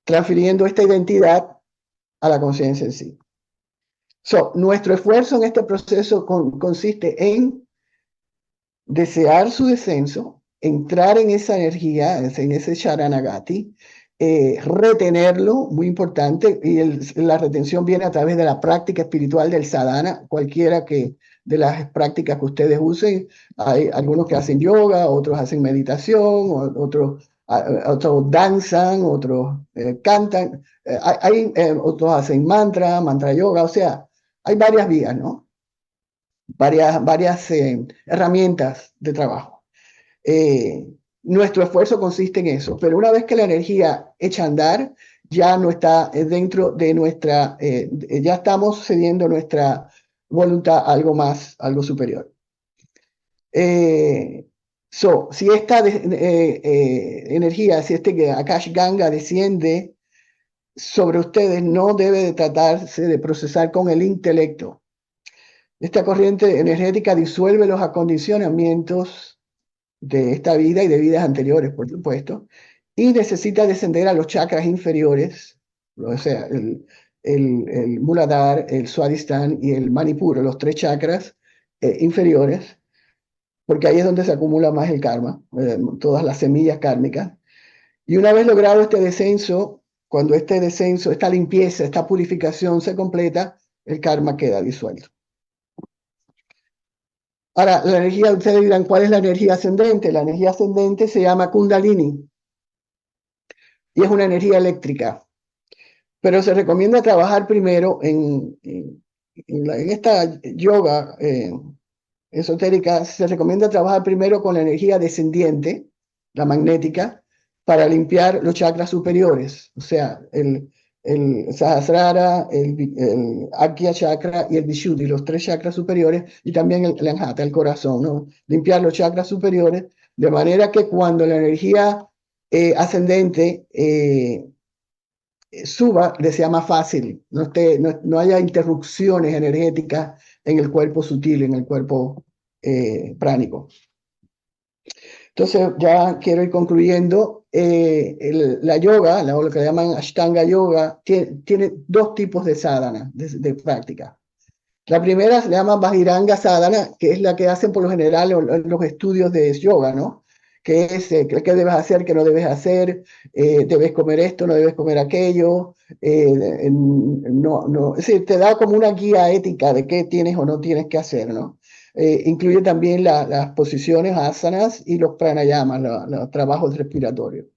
transfiriendo esta identidad a la conciencia en sí. Nuestro esfuerzo en este proceso consiste en desear su descenso, entrar en esa energía, en ese Sharanagati, retenerlo, muy importante, y la retención viene a través de la práctica espiritual del sadhana, cualquiera de las prácticas que ustedes usen. Hay algunos que hacen yoga, otros hacen meditación, otros danzan, otros cantan, otros hacen mantra yoga, o sea, hay varias vías, ¿no? Varias herramientas de trabajo. Nuestro esfuerzo consiste en eso, pero una vez que la energía echa a andar, ya no está dentro de nuestra, ya estamos cediendo nuestra voluntad a algo más, algo superior. Si esta energía, si este Akash Ganga desciende sobre ustedes, no debe de tratarse de procesar con el intelecto. Esta corriente energética disuelve los acondicionamientos de esta vida y de vidas anteriores, por supuesto, y necesita descender a los chakras inferiores, o sea, el Muladhara, el Swadhisthana y el Manipura, los tres chakras inferiores, porque ahí es donde se acumula más el karma, todas las semillas kármicas. Y una vez logrado este descenso, cuando este descenso, esta limpieza, esta purificación se completa, el karma queda disuelto. Ahora, la energía, ustedes dirán, ¿cuál es la energía ascendente? La energía ascendente se llama Kundalini y es una energía eléctrica, pero se recomienda trabajar primero en esta yoga esotérica, se recomienda trabajar primero con la energía descendiente, la magnética, para limpiar los chakras superiores, o sea, el Sahasrara, el Akya chakra y el Vishuddhi, los tres chakras superiores, y también el Anahata, el corazón, ¿no? Limpiar los chakras superiores, de manera que cuando la energía ascendente suba, le sea más fácil, no haya interrupciones energéticas en el cuerpo sutil, en el cuerpo pránico. Entonces, ya quiero ir concluyendo. La yoga, lo que llaman Ashtanga Yoga, tiene dos tipos de sadhana, de práctica. La primera se llama Bajiranga Sadhana, que es la que hacen por lo general los estudios de yoga, ¿no? que es qué debes hacer, qué no debes hacer, debes comer esto, no debes comer aquello, es decir, te da como una guía ética de qué tienes o no tienes que hacer, ¿no? Incluye también las posiciones asanas y los pranayamas, los trabajos respiratorios.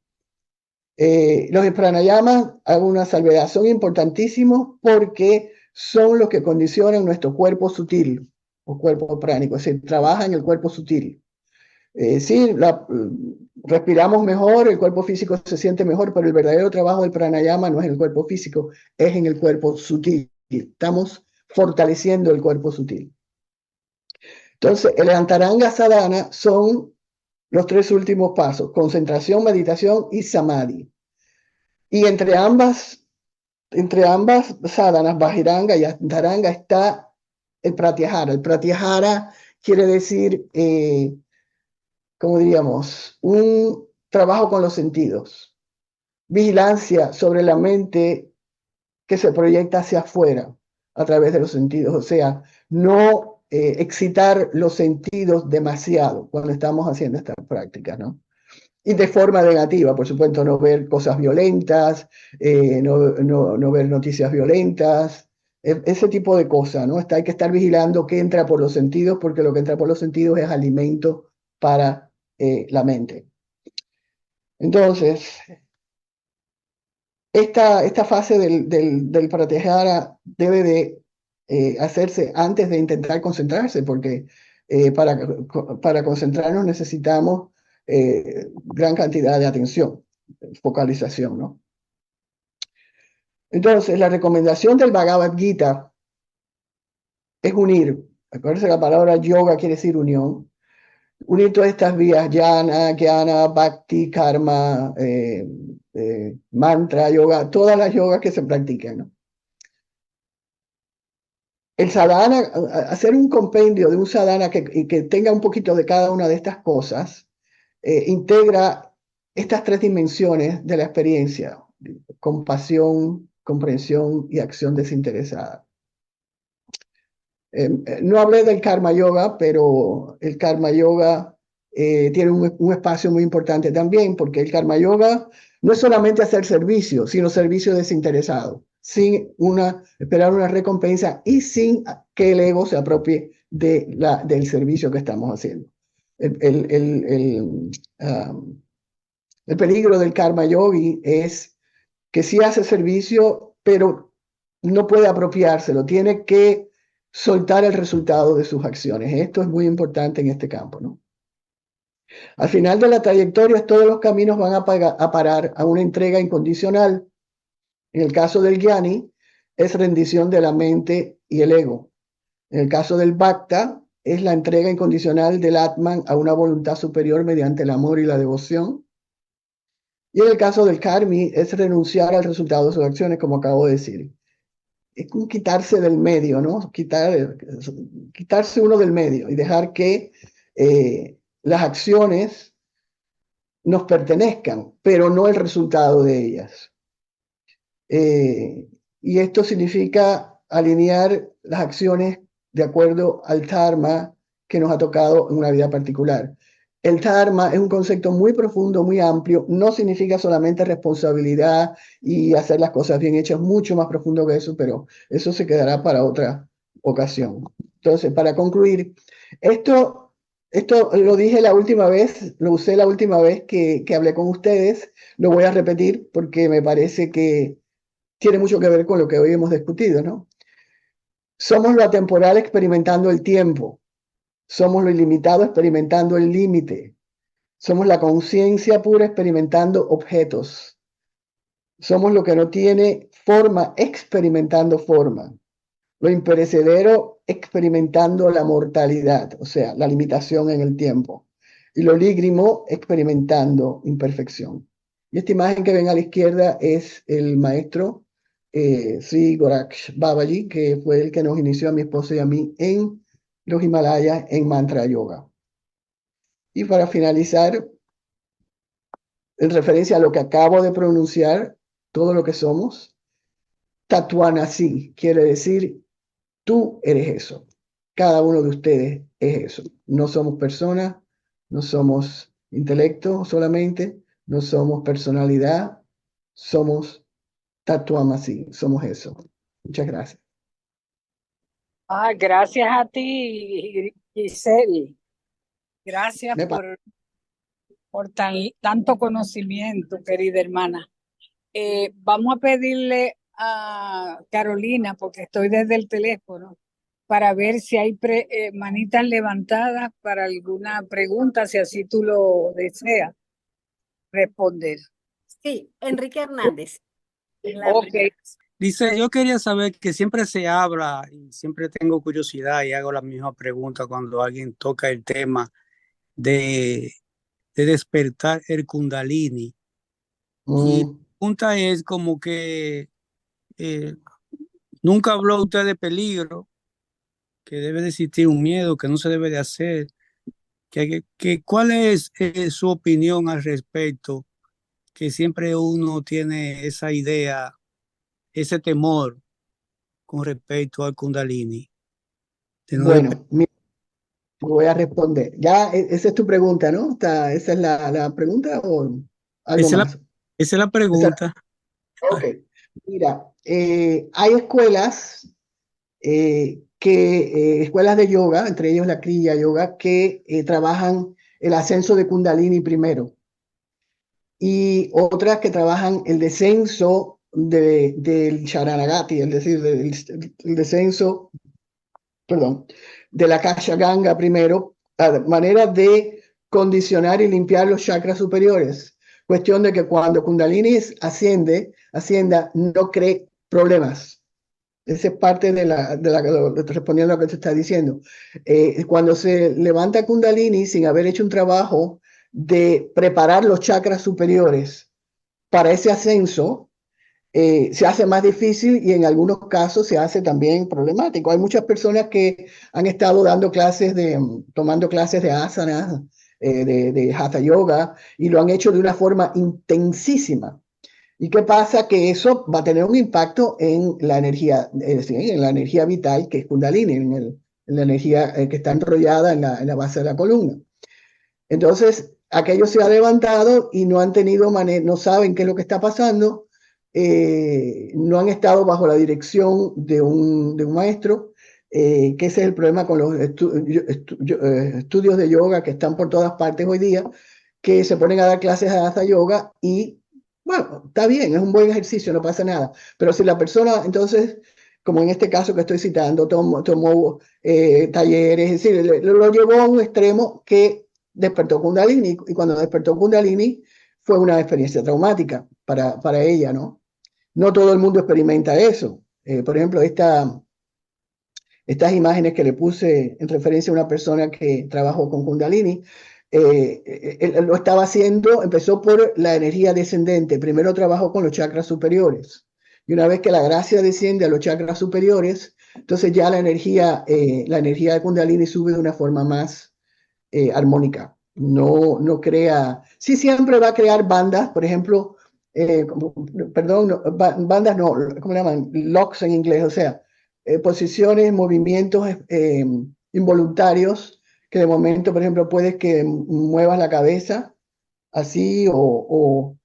Los pranayamas, hago una salvedad, son importantísimos porque son los que condicionan nuestro cuerpo sutil o cuerpo pránico, es decir, trabaja en el cuerpo sutil. Sí, respiramos mejor, el cuerpo físico se siente mejor, pero el verdadero trabajo del pranayama no es en el cuerpo físico, es en el cuerpo sutil. Estamos fortaleciendo el cuerpo sutil. Entonces, el antaranga sadhana son los tres últimos pasos: concentración, meditación y samadhi. Y entre ambas sadhanas, bajiranga y antaranga, está el pratyahara. El pratyahara quiere decir, como diríamos, un trabajo con los sentidos, vigilancia sobre la mente que se proyecta hacia afuera a través de los sentidos, o sea, no excitar los sentidos demasiado cuando estamos haciendo estas prácticas, ¿no? Y de forma negativa, por supuesto, no ver cosas violentas, no ver noticias violentas, ese tipo de cosas, ¿no? Hay que estar vigilando qué entra por los sentidos, porque lo que entra por los sentidos es alimento para la mente. Entonces, esta fase del pratyahara debe de hacerse antes de intentar concentrarse, porque para concentrarnos necesitamos gran cantidad de atención, focalización, ¿no? Entonces, la recomendación del Bhagavad Gita es unir. Acuérdense que la palabra yoga quiere decir unión. Unir todas estas vías: jnana, jnana, bhakti, karma, mantra, yoga, todas las yogas que se practican, ¿no? El sadhana, hacer un compendio de un sadhana que tenga un poquito de cada una de estas cosas, integra estas tres dimensiones de la experiencia: compasión, comprensión y acción desinteresada. No hablé del karma yoga, pero el karma yoga tiene un espacio muy importante también, porque el karma yoga no es solamente hacer servicio, sino servicio desinteresado, sin esperar una recompensa y sin que el ego se apropie del servicio que estamos haciendo. El peligro del karma yogi es que sí hace servicio, pero no puede apropiárselo, tiene que soltar el resultado de sus acciones. Esto es muy importante en este campo, ¿no? Al final de la trayectoria, todos los caminos van a parar a una entrega incondicional. En el caso del Jnani, es rendición de la mente y el ego. En el caso del Bhakta, es la entrega incondicional del Atman a una voluntad superior mediante el amor y la devoción. Y en el caso del Karmi, es renunciar al resultado de sus acciones, como acabo de decir. Es como quitarse del medio, ¿no? Quitarse uno del medio y dejar que las acciones nos pertenezcan, pero no el resultado de ellas. Y esto significa alinear las acciones de acuerdo al dharma que nos ha tocado en una vida particular. El dharma es un concepto muy profundo, muy amplio, no significa solamente responsabilidad y hacer las cosas bien hechas, mucho más profundo que eso, pero eso se quedará para otra ocasión. Entonces, para concluir, esto lo dije la última vez, lo usé la última vez que hablé con ustedes, lo voy a repetir porque me parece que tiene mucho que ver con lo que hoy hemos discutido, ¿no? Somos lo atemporal experimentando el tiempo. Somos lo ilimitado experimentando el límite. Somos la conciencia pura experimentando objetos. Somos lo que no tiene forma experimentando forma. Lo imperecedero experimentando la mortalidad, o sea, la limitación en el tiempo. Y lo lígrimo experimentando imperfección. Y esta imagen que ven a la izquierda es el maestro Sri Goraksh Babaji, que fue el que nos inició a mi esposa y a mí en los Himalayas en mantra yoga. Y para finalizar, en referencia a lo que acabo de pronunciar, todo lo que somos, Tatuanasi quiere decir tú eres eso. Cada uno de ustedes es eso. No somos personas, no somos intelecto solamente, no somos personalidad, somos Tatuamasi, somos eso. Muchas gracias. Gracias a ti, Giselle. Gracias Me pa- por tanto conocimiento, querida hermana. Vamos a pedirle a Carolina, porque estoy desde el teléfono, para ver si hay manitas levantadas para alguna pregunta, si así tú lo deseas responder. Sí, Enrique Hernández. Ok. Dice, yo quería saber que siempre se habla y siempre tengo curiosidad y hago la misma pregunta cuando alguien toca el tema de, de despertar el Kundalini. Y la Mm, pregunta es como que eh, nunca habló usted de peligro, que debe de existir un miedo, que no se debe de hacer. ¿Cuál es su opinión al respecto? Que siempre uno tiene esa idea, ese temor con respecto al Kundalini. De no despertar. bueno, voy a responder. Ya, esa es tu pregunta, ¿no? ¿Esa es la pregunta o algo Esa es la, más? esa es la Esa- pregunta. ok. Mira, hay escuelas escuelas de yoga, entre ellos la Kriya Yoga, que trabajan el ascenso de Kundalini primero y otras que trabajan el descenso del Sharanagati, es decir, el descenso, perdón, de la Kasha Ganga primero, a manera de condicionar y limpiar los chakras superiores. Cuestión de que cuando Kundalini ascienda, no cree problemas. Esa es parte respondiendo a lo que te está diciendo. Cuando se levanta Kundalini sin haber hecho un trabajo de preparar los chakras superiores para ese ascenso, se hace más difícil y en algunos casos se hace también problemático. Hay muchas personas que han estado tomando clases de asana, de hatha yoga, y lo han hecho de una forma intensísima. ¿Y qué pasa? Que eso va a tener un impacto en la energía, en la energía vital, que es Kundalini, en la energía que está enrollada en la base de la columna. Entonces, aquello se ha levantado y no han tenido no saben qué es lo que está pasando, no han estado bajo la dirección de un maestro, que ese es el problema con los estudios de yoga que están por todas partes hoy día, que se ponen a dar clases de Hatha Yoga y, bueno, está bien, es un buen ejercicio, no pasa nada, pero si la persona, entonces, como en este caso que estoy citando, tomó talleres, es decir, lo llevó a un extremo que despertó Kundalini, y cuando despertó Kundalini fue una experiencia traumática para ella, ¿no? No todo el mundo experimenta eso. Por ejemplo, estas imágenes que le puse en referencia a una persona que trabajó con Kundalini, él lo estaba haciendo, empezó por la energía descendente, primero trabajó con los chakras superiores, y una vez que la gracia desciende a los chakras superiores, entonces ya la energía de Kundalini sube de una forma más armónica. No crea, sí siempre va a crear bandas, por ejemplo, perdón, bandas no, ¿cómo le llaman? Locks en inglés, o sea, posiciones, movimientos involuntarios, que de momento, por ejemplo, puedes que muevas la cabeza así o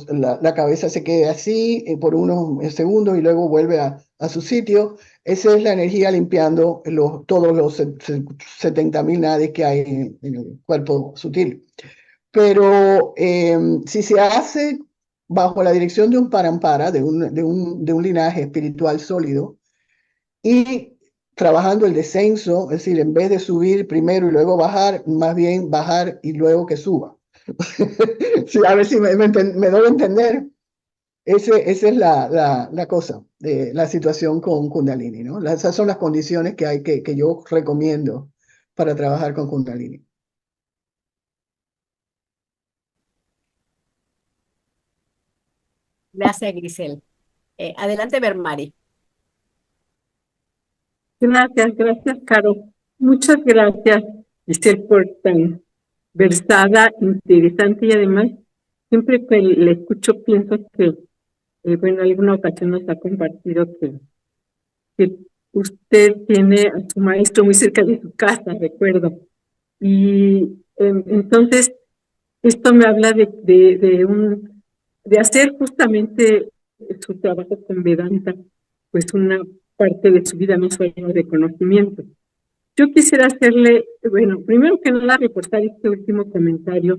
la cabeza se quede así por unos segundos y luego vuelve a su sitio. Esa es la energía limpiando todos los 70.000 nadis que hay en el cuerpo sutil. Pero si se hace bajo la dirección de un parampara, de un linaje espiritual sólido, y trabajando el descenso, es decir, en vez de subir primero y luego bajar, más bien bajar y luego que suba. Sí, a ver si me doy a entender. Esa es la cosa, de la situación con Kundalini, ¿no? Esas son las condiciones que hay que yo recomiendo para trabajar con Kundalini. Gracias, Grisel. Adelante, Bermari. Gracias, Caro. Muchas gracias, Giselle, por tan versada, interesante y además, siempre que le escucho pienso que, bueno, en alguna ocasión nos ha compartido que usted tiene a su maestro muy cerca de su casa, recuerdo. Y entonces, esto me habla de hacer justamente su trabajo con Vedanta, pues una parte de su vida, no solo de conocimiento. Yo quisiera hacerle, bueno, primero que nada, reportar este último comentario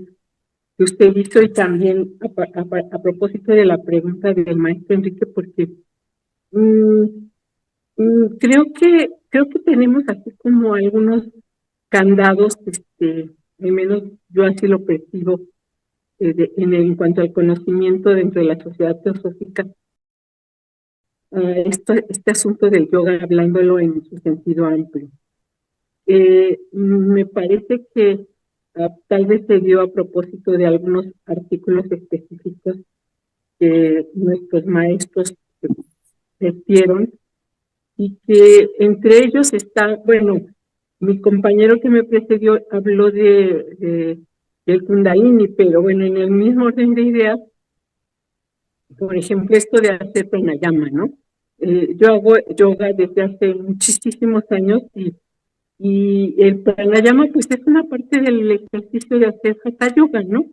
que usted hizo y también a propósito de la pregunta del maestro Enrique, porque mm, creo que tenemos así como algunos candados, al menos yo así lo percibo, en cuanto al conocimiento dentro de la sociedad teosófica, este asunto del yoga, hablándolo en su sentido amplio. Me parece que tal vez se dio a propósito de algunos artículos específicos que nuestros maestros hicieron y que entre ellos está, bueno, mi compañero que me precedió habló del Kundalini, pero bueno, en el mismo orden de ideas, por ejemplo, esto de hacer pranayama, ¿no? Yo hago yoga desde hace muchísimos años y el pranayama pues es una parte del ejercicio de hacer hatha yoga, ¿no?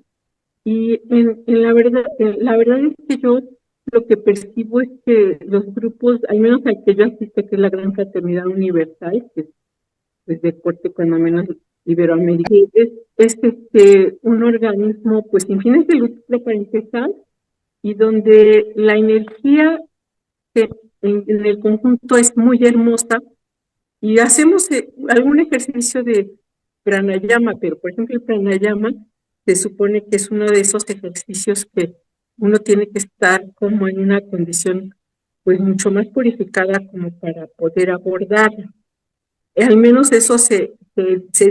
Y en la verdad es que yo lo que percibo es que los grupos, al menos al que yo asisto, que es la Gran Fraternidad Universal, que es pues, de corte cuando menos iberoamericano, es un organismo pues sin fines de lucro para empezar, y donde la energía en el conjunto es muy hermosa, y hacemos algún ejercicio de pranayama, pero por ejemplo el pranayama se supone que es uno de esos ejercicios que uno tiene que estar como en una condición pues mucho más purificada como para poder abordarlo. Al menos eso se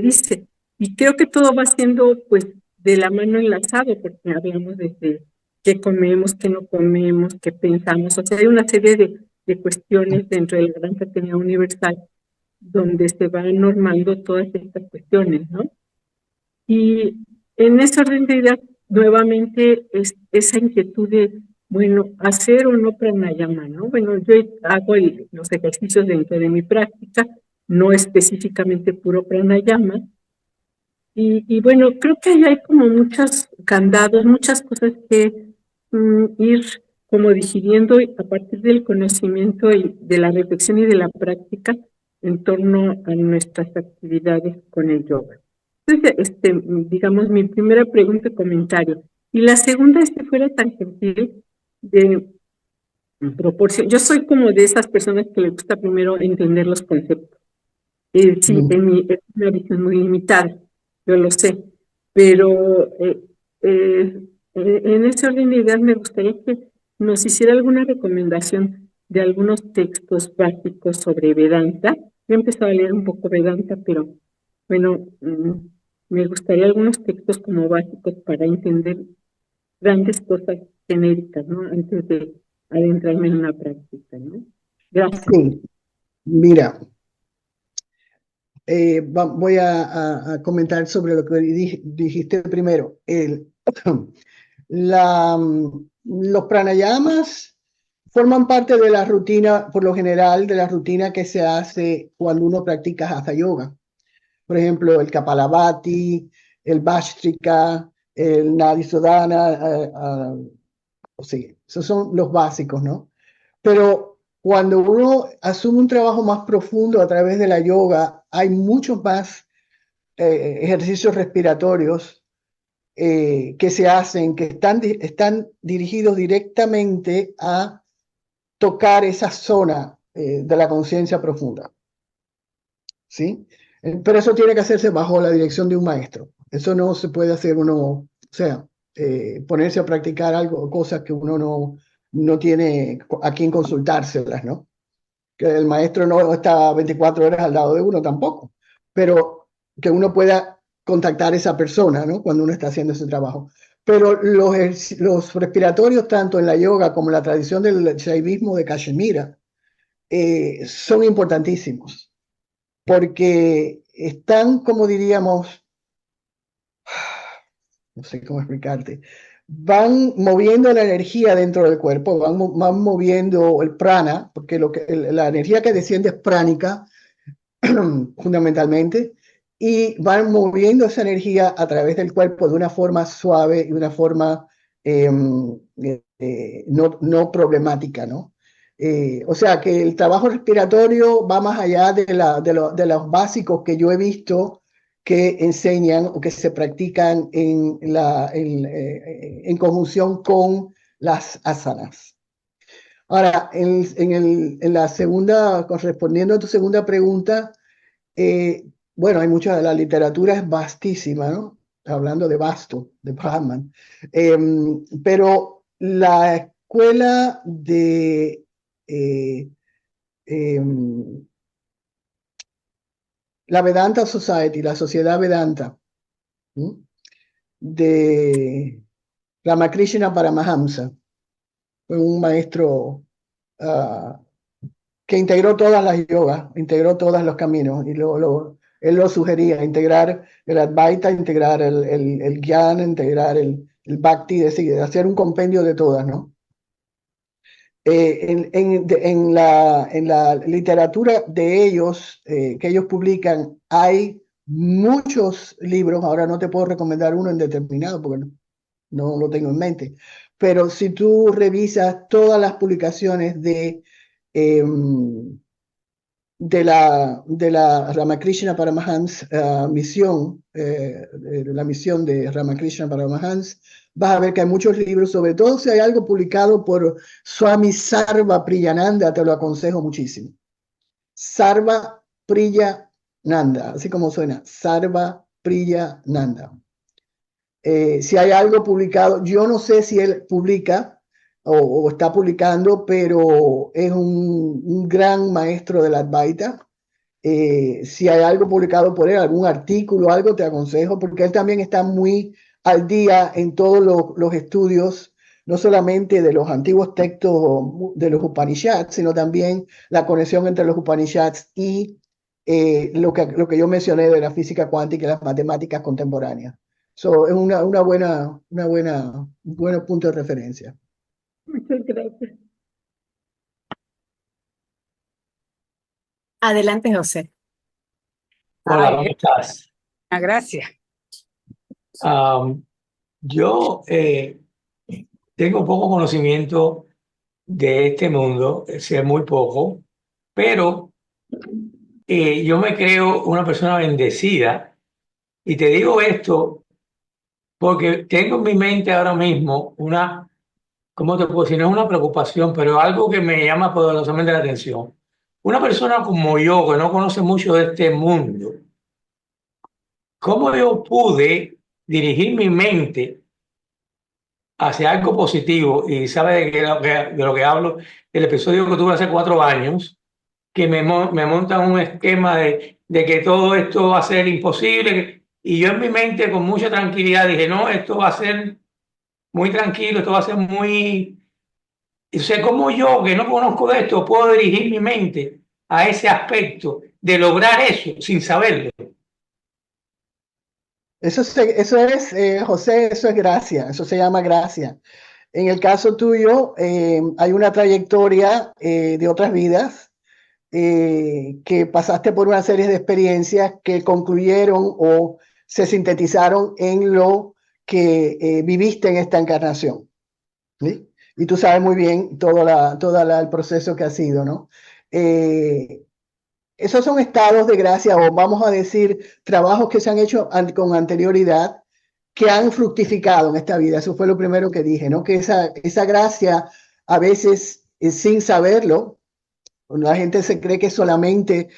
dice. Y creo que todo va siendo pues de la mano enlazado, porque hablamos desde qué comemos, qué no comemos, qué pensamos. O sea, hay una serie de cuestiones dentro de la Gran Fraternidad Universal donde se van normando todas estas cuestiones, ¿no? Y en ese orden de ideas, nuevamente, es esa inquietud de, bueno, hacer o no pranayama, ¿no? Bueno, yo hago los ejercicios dentro de mi práctica, no específicamente puro pranayama, y bueno, creo que ahí hay como muchos candados, muchas cosas que ir como digiriendo a partir del conocimiento y de la reflexión y de la práctica en torno a nuestras actividades con el yoga. Entonces, digamos, mi primera pregunta y comentario. Y la segunda es que fuera tan gentil de proporción. Yo soy como de esas personas que les gusta primero entender los conceptos. Sí, es una visión muy limitada, yo lo sé, pero en ese orden de ideas me gustaría que nos hiciera alguna recomendación de algunos textos básicos sobre Vedanta. Yo he empezado a leer un poco Vedanta, pero bueno, me gustaría algunos textos como básicos para entender grandes cosas genéricas, ¿no? Antes de adentrarme en una práctica, ¿no? Gracias. Sí, mira, voy a comentar sobre lo que dijiste primero. Los pranayamas forman parte de la rutina, por lo general, de la rutina que se hace cuando uno practica Hatha Yoga. Por ejemplo, el Kapalabhati, el Bhastrika, el Nadisodhana, sí, esos son los básicos, ¿no? Pero cuando uno asume un trabajo más profundo a través de la yoga, hay muchos más ejercicios respiratorios que se hacen, que están dirigidos directamente a tocar esa zona de la conciencia profunda. ¿Sí? Pero eso tiene que hacerse bajo la dirección de un maestro. Eso no se puede hacer uno, o sea, ponerse a practicar algo, cosas que uno no tiene a quién consultárselas, ¿no? Que el maestro no está 24 horas al lado de uno tampoco, pero que uno pueda contactar a esa persona, ¿no? Cuando uno está haciendo ese trabajo. Pero los respiratorios, tanto en la yoga como en la tradición del shaivismo de Cachemira, son importantísimos, porque están, como diríamos, no sé cómo explicarte, van moviendo la energía dentro del cuerpo, van moviendo el prana, porque la energía que desciende es pránica, fundamentalmente, y van moviendo esa energía a través del cuerpo de una forma suave y de una forma no problemática, ¿no? O sea que el trabajo respiratorio va más allá de los básicos que yo he visto que enseñan o que se practican en conjunción con las asanas. Ahora, en la segunda, correspondiendo a tu segunda pregunta, bueno, hay mucha, la literatura es vastísima, ¿no? Hablando de vasto, de Brahman. Pero la escuela de la Vedanta Society, la Sociedad Vedanta, ¿sí? De Ramakrishna Paramahamsa, fue un maestro que integró todas las yogas, integró todos los caminos, y él lo sugería, integrar el Advaita, integrar el Jnana, integrar el Bhakti, es decir, hacer un compendio de todas, ¿no? En la literatura de ellos, que ellos publican, hay muchos libros, ahora no te puedo recomendar uno en determinado, porque no lo tengo en mente, pero si tú revisas todas las publicaciones de la Ramakrishna Paramahansa misión, la misión de Ramakrishna Paramahansa, vas a ver que hay muchos libros, sobre todo si hay algo publicado por Swami Sarva Priyananda, te lo aconsejo muchísimo. Sarva Priyananda, así como suena, Sarva Priyananda. Si hay algo publicado, yo no sé si él publica o está publicando, pero es un gran maestro de la Advaita. Si hay algo publicado por él, algún artículo, algo, te aconsejo, porque él también está muy al día en todos los estudios, no solamente de los antiguos textos de los Upanishads, sino también la conexión entre los Upanishads y lo que yo mencioné de la física cuántica y las matemáticas contemporáneas. So, es un buen punto de referencia. Muchas gracias. Adelante, José. Hola, Ay, ¿cómo estás? gracias. Yo tengo poco conocimiento de este mundo, sé muy poco, pero yo me creo una persona bendecida y te digo esto porque tengo en mi mente ahora mismo una, ¿cómo te puedo decir? No es una preocupación, pero algo que me llama poderosamente la atención. Una persona como yo, que no conoce mucho de este mundo, ¿cómo yo pude dirigir mi mente hacia algo positivo? Y sabe de lo que hablo, el episodio que tuve hace 4 años, que me montan un esquema de que todo esto va a ser imposible. Y yo en mi mente con mucha tranquilidad dije, no, esto va a ser muy tranquilo, esto va a ser muy... Y sé cómo yo, que no conozco de esto, puedo dirigir mi mente a ese aspecto de lograr eso sin saberlo. Eso es, José, eso es gracia, eso se llama gracia. En el caso tuyo, hay una trayectoria de otras vidas que pasaste por una serie de experiencias que concluyeron o se sintetizaron en lo que viviste en esta encarnación, ¿sí? Y tú sabes muy bien todo el proceso que ha sido, ¿no? Esos son estados de gracia, o vamos a decir, trabajos que se han hecho con anterioridad, que han fructificado en esta vida. Eso fue lo primero que dije, ¿no? Que esa gracia, a veces, sin saberlo, la gente se cree que solamente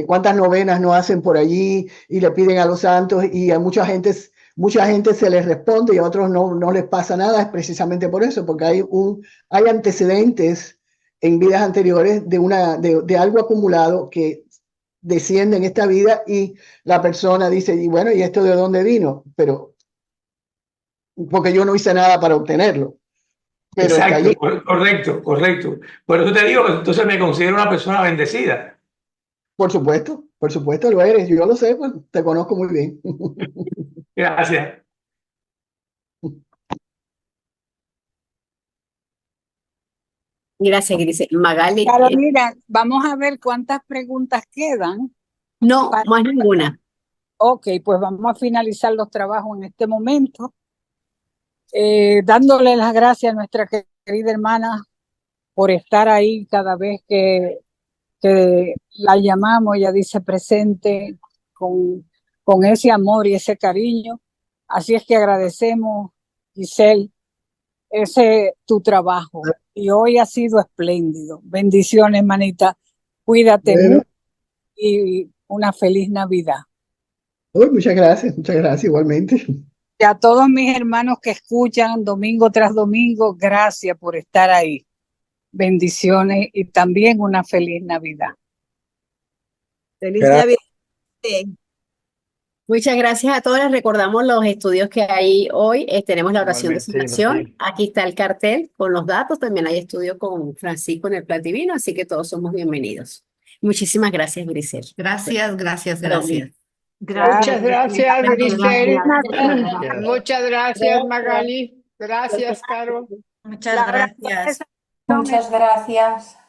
cuántas novenas no hacen por allí y le piden a los santos, y a mucha gente se les responde y a otros no les pasa nada. Es precisamente por eso, porque hay antecedentes en vidas anteriores de algo acumulado que desciende en esta vida, y la persona dice, y bueno, ¿y esto de dónde vino? Pero porque yo no hice nada para obtenerlo. Pero está allí. Exacto, correcto, correcto. Por eso te digo que entonces me considero una persona bendecida. Por supuesto lo eres. Yo lo sé, pues te conozco muy bien. Gracias. Gracias, Grisel. Magali, Carolina, vamos a ver cuántas preguntas quedan. no, para- más ninguna. Ok, pues vamos a finalizar los trabajos en este momento, dándole las gracias a nuestra querida hermana por estar ahí cada vez que la llamamos. Ella dice presente con ese amor y ese cariño. Así es que agradecemos, Giselle, tu trabajo. Y hoy ha sido espléndido. Bendiciones, hermanita. Cuídate Bueno, mucho y una feliz Navidad. muchas gracias igualmente. Y a todos mis hermanos que escuchan domingo tras domingo, gracias por estar ahí. Bendiciones y también una feliz Navidad. Feliz Gracias. Navidad. Muchas gracias a todos. Les recordamos los estudios que hay hoy. Tenemos la oración de Igualmente, sanación. Martín. Aquí está el cartel con los datos. También hay estudio con Francisco en el Plan Divino, así que todos somos bienvenidos. Muchísimas gracias, Grisel. Gracias, gracias, Gracias. gracias. Muchas gracias, Grisel. Gracias. Muchas gracias, Magali. Gracias, Caro. Muchas La gracias. oración Muchas gracias.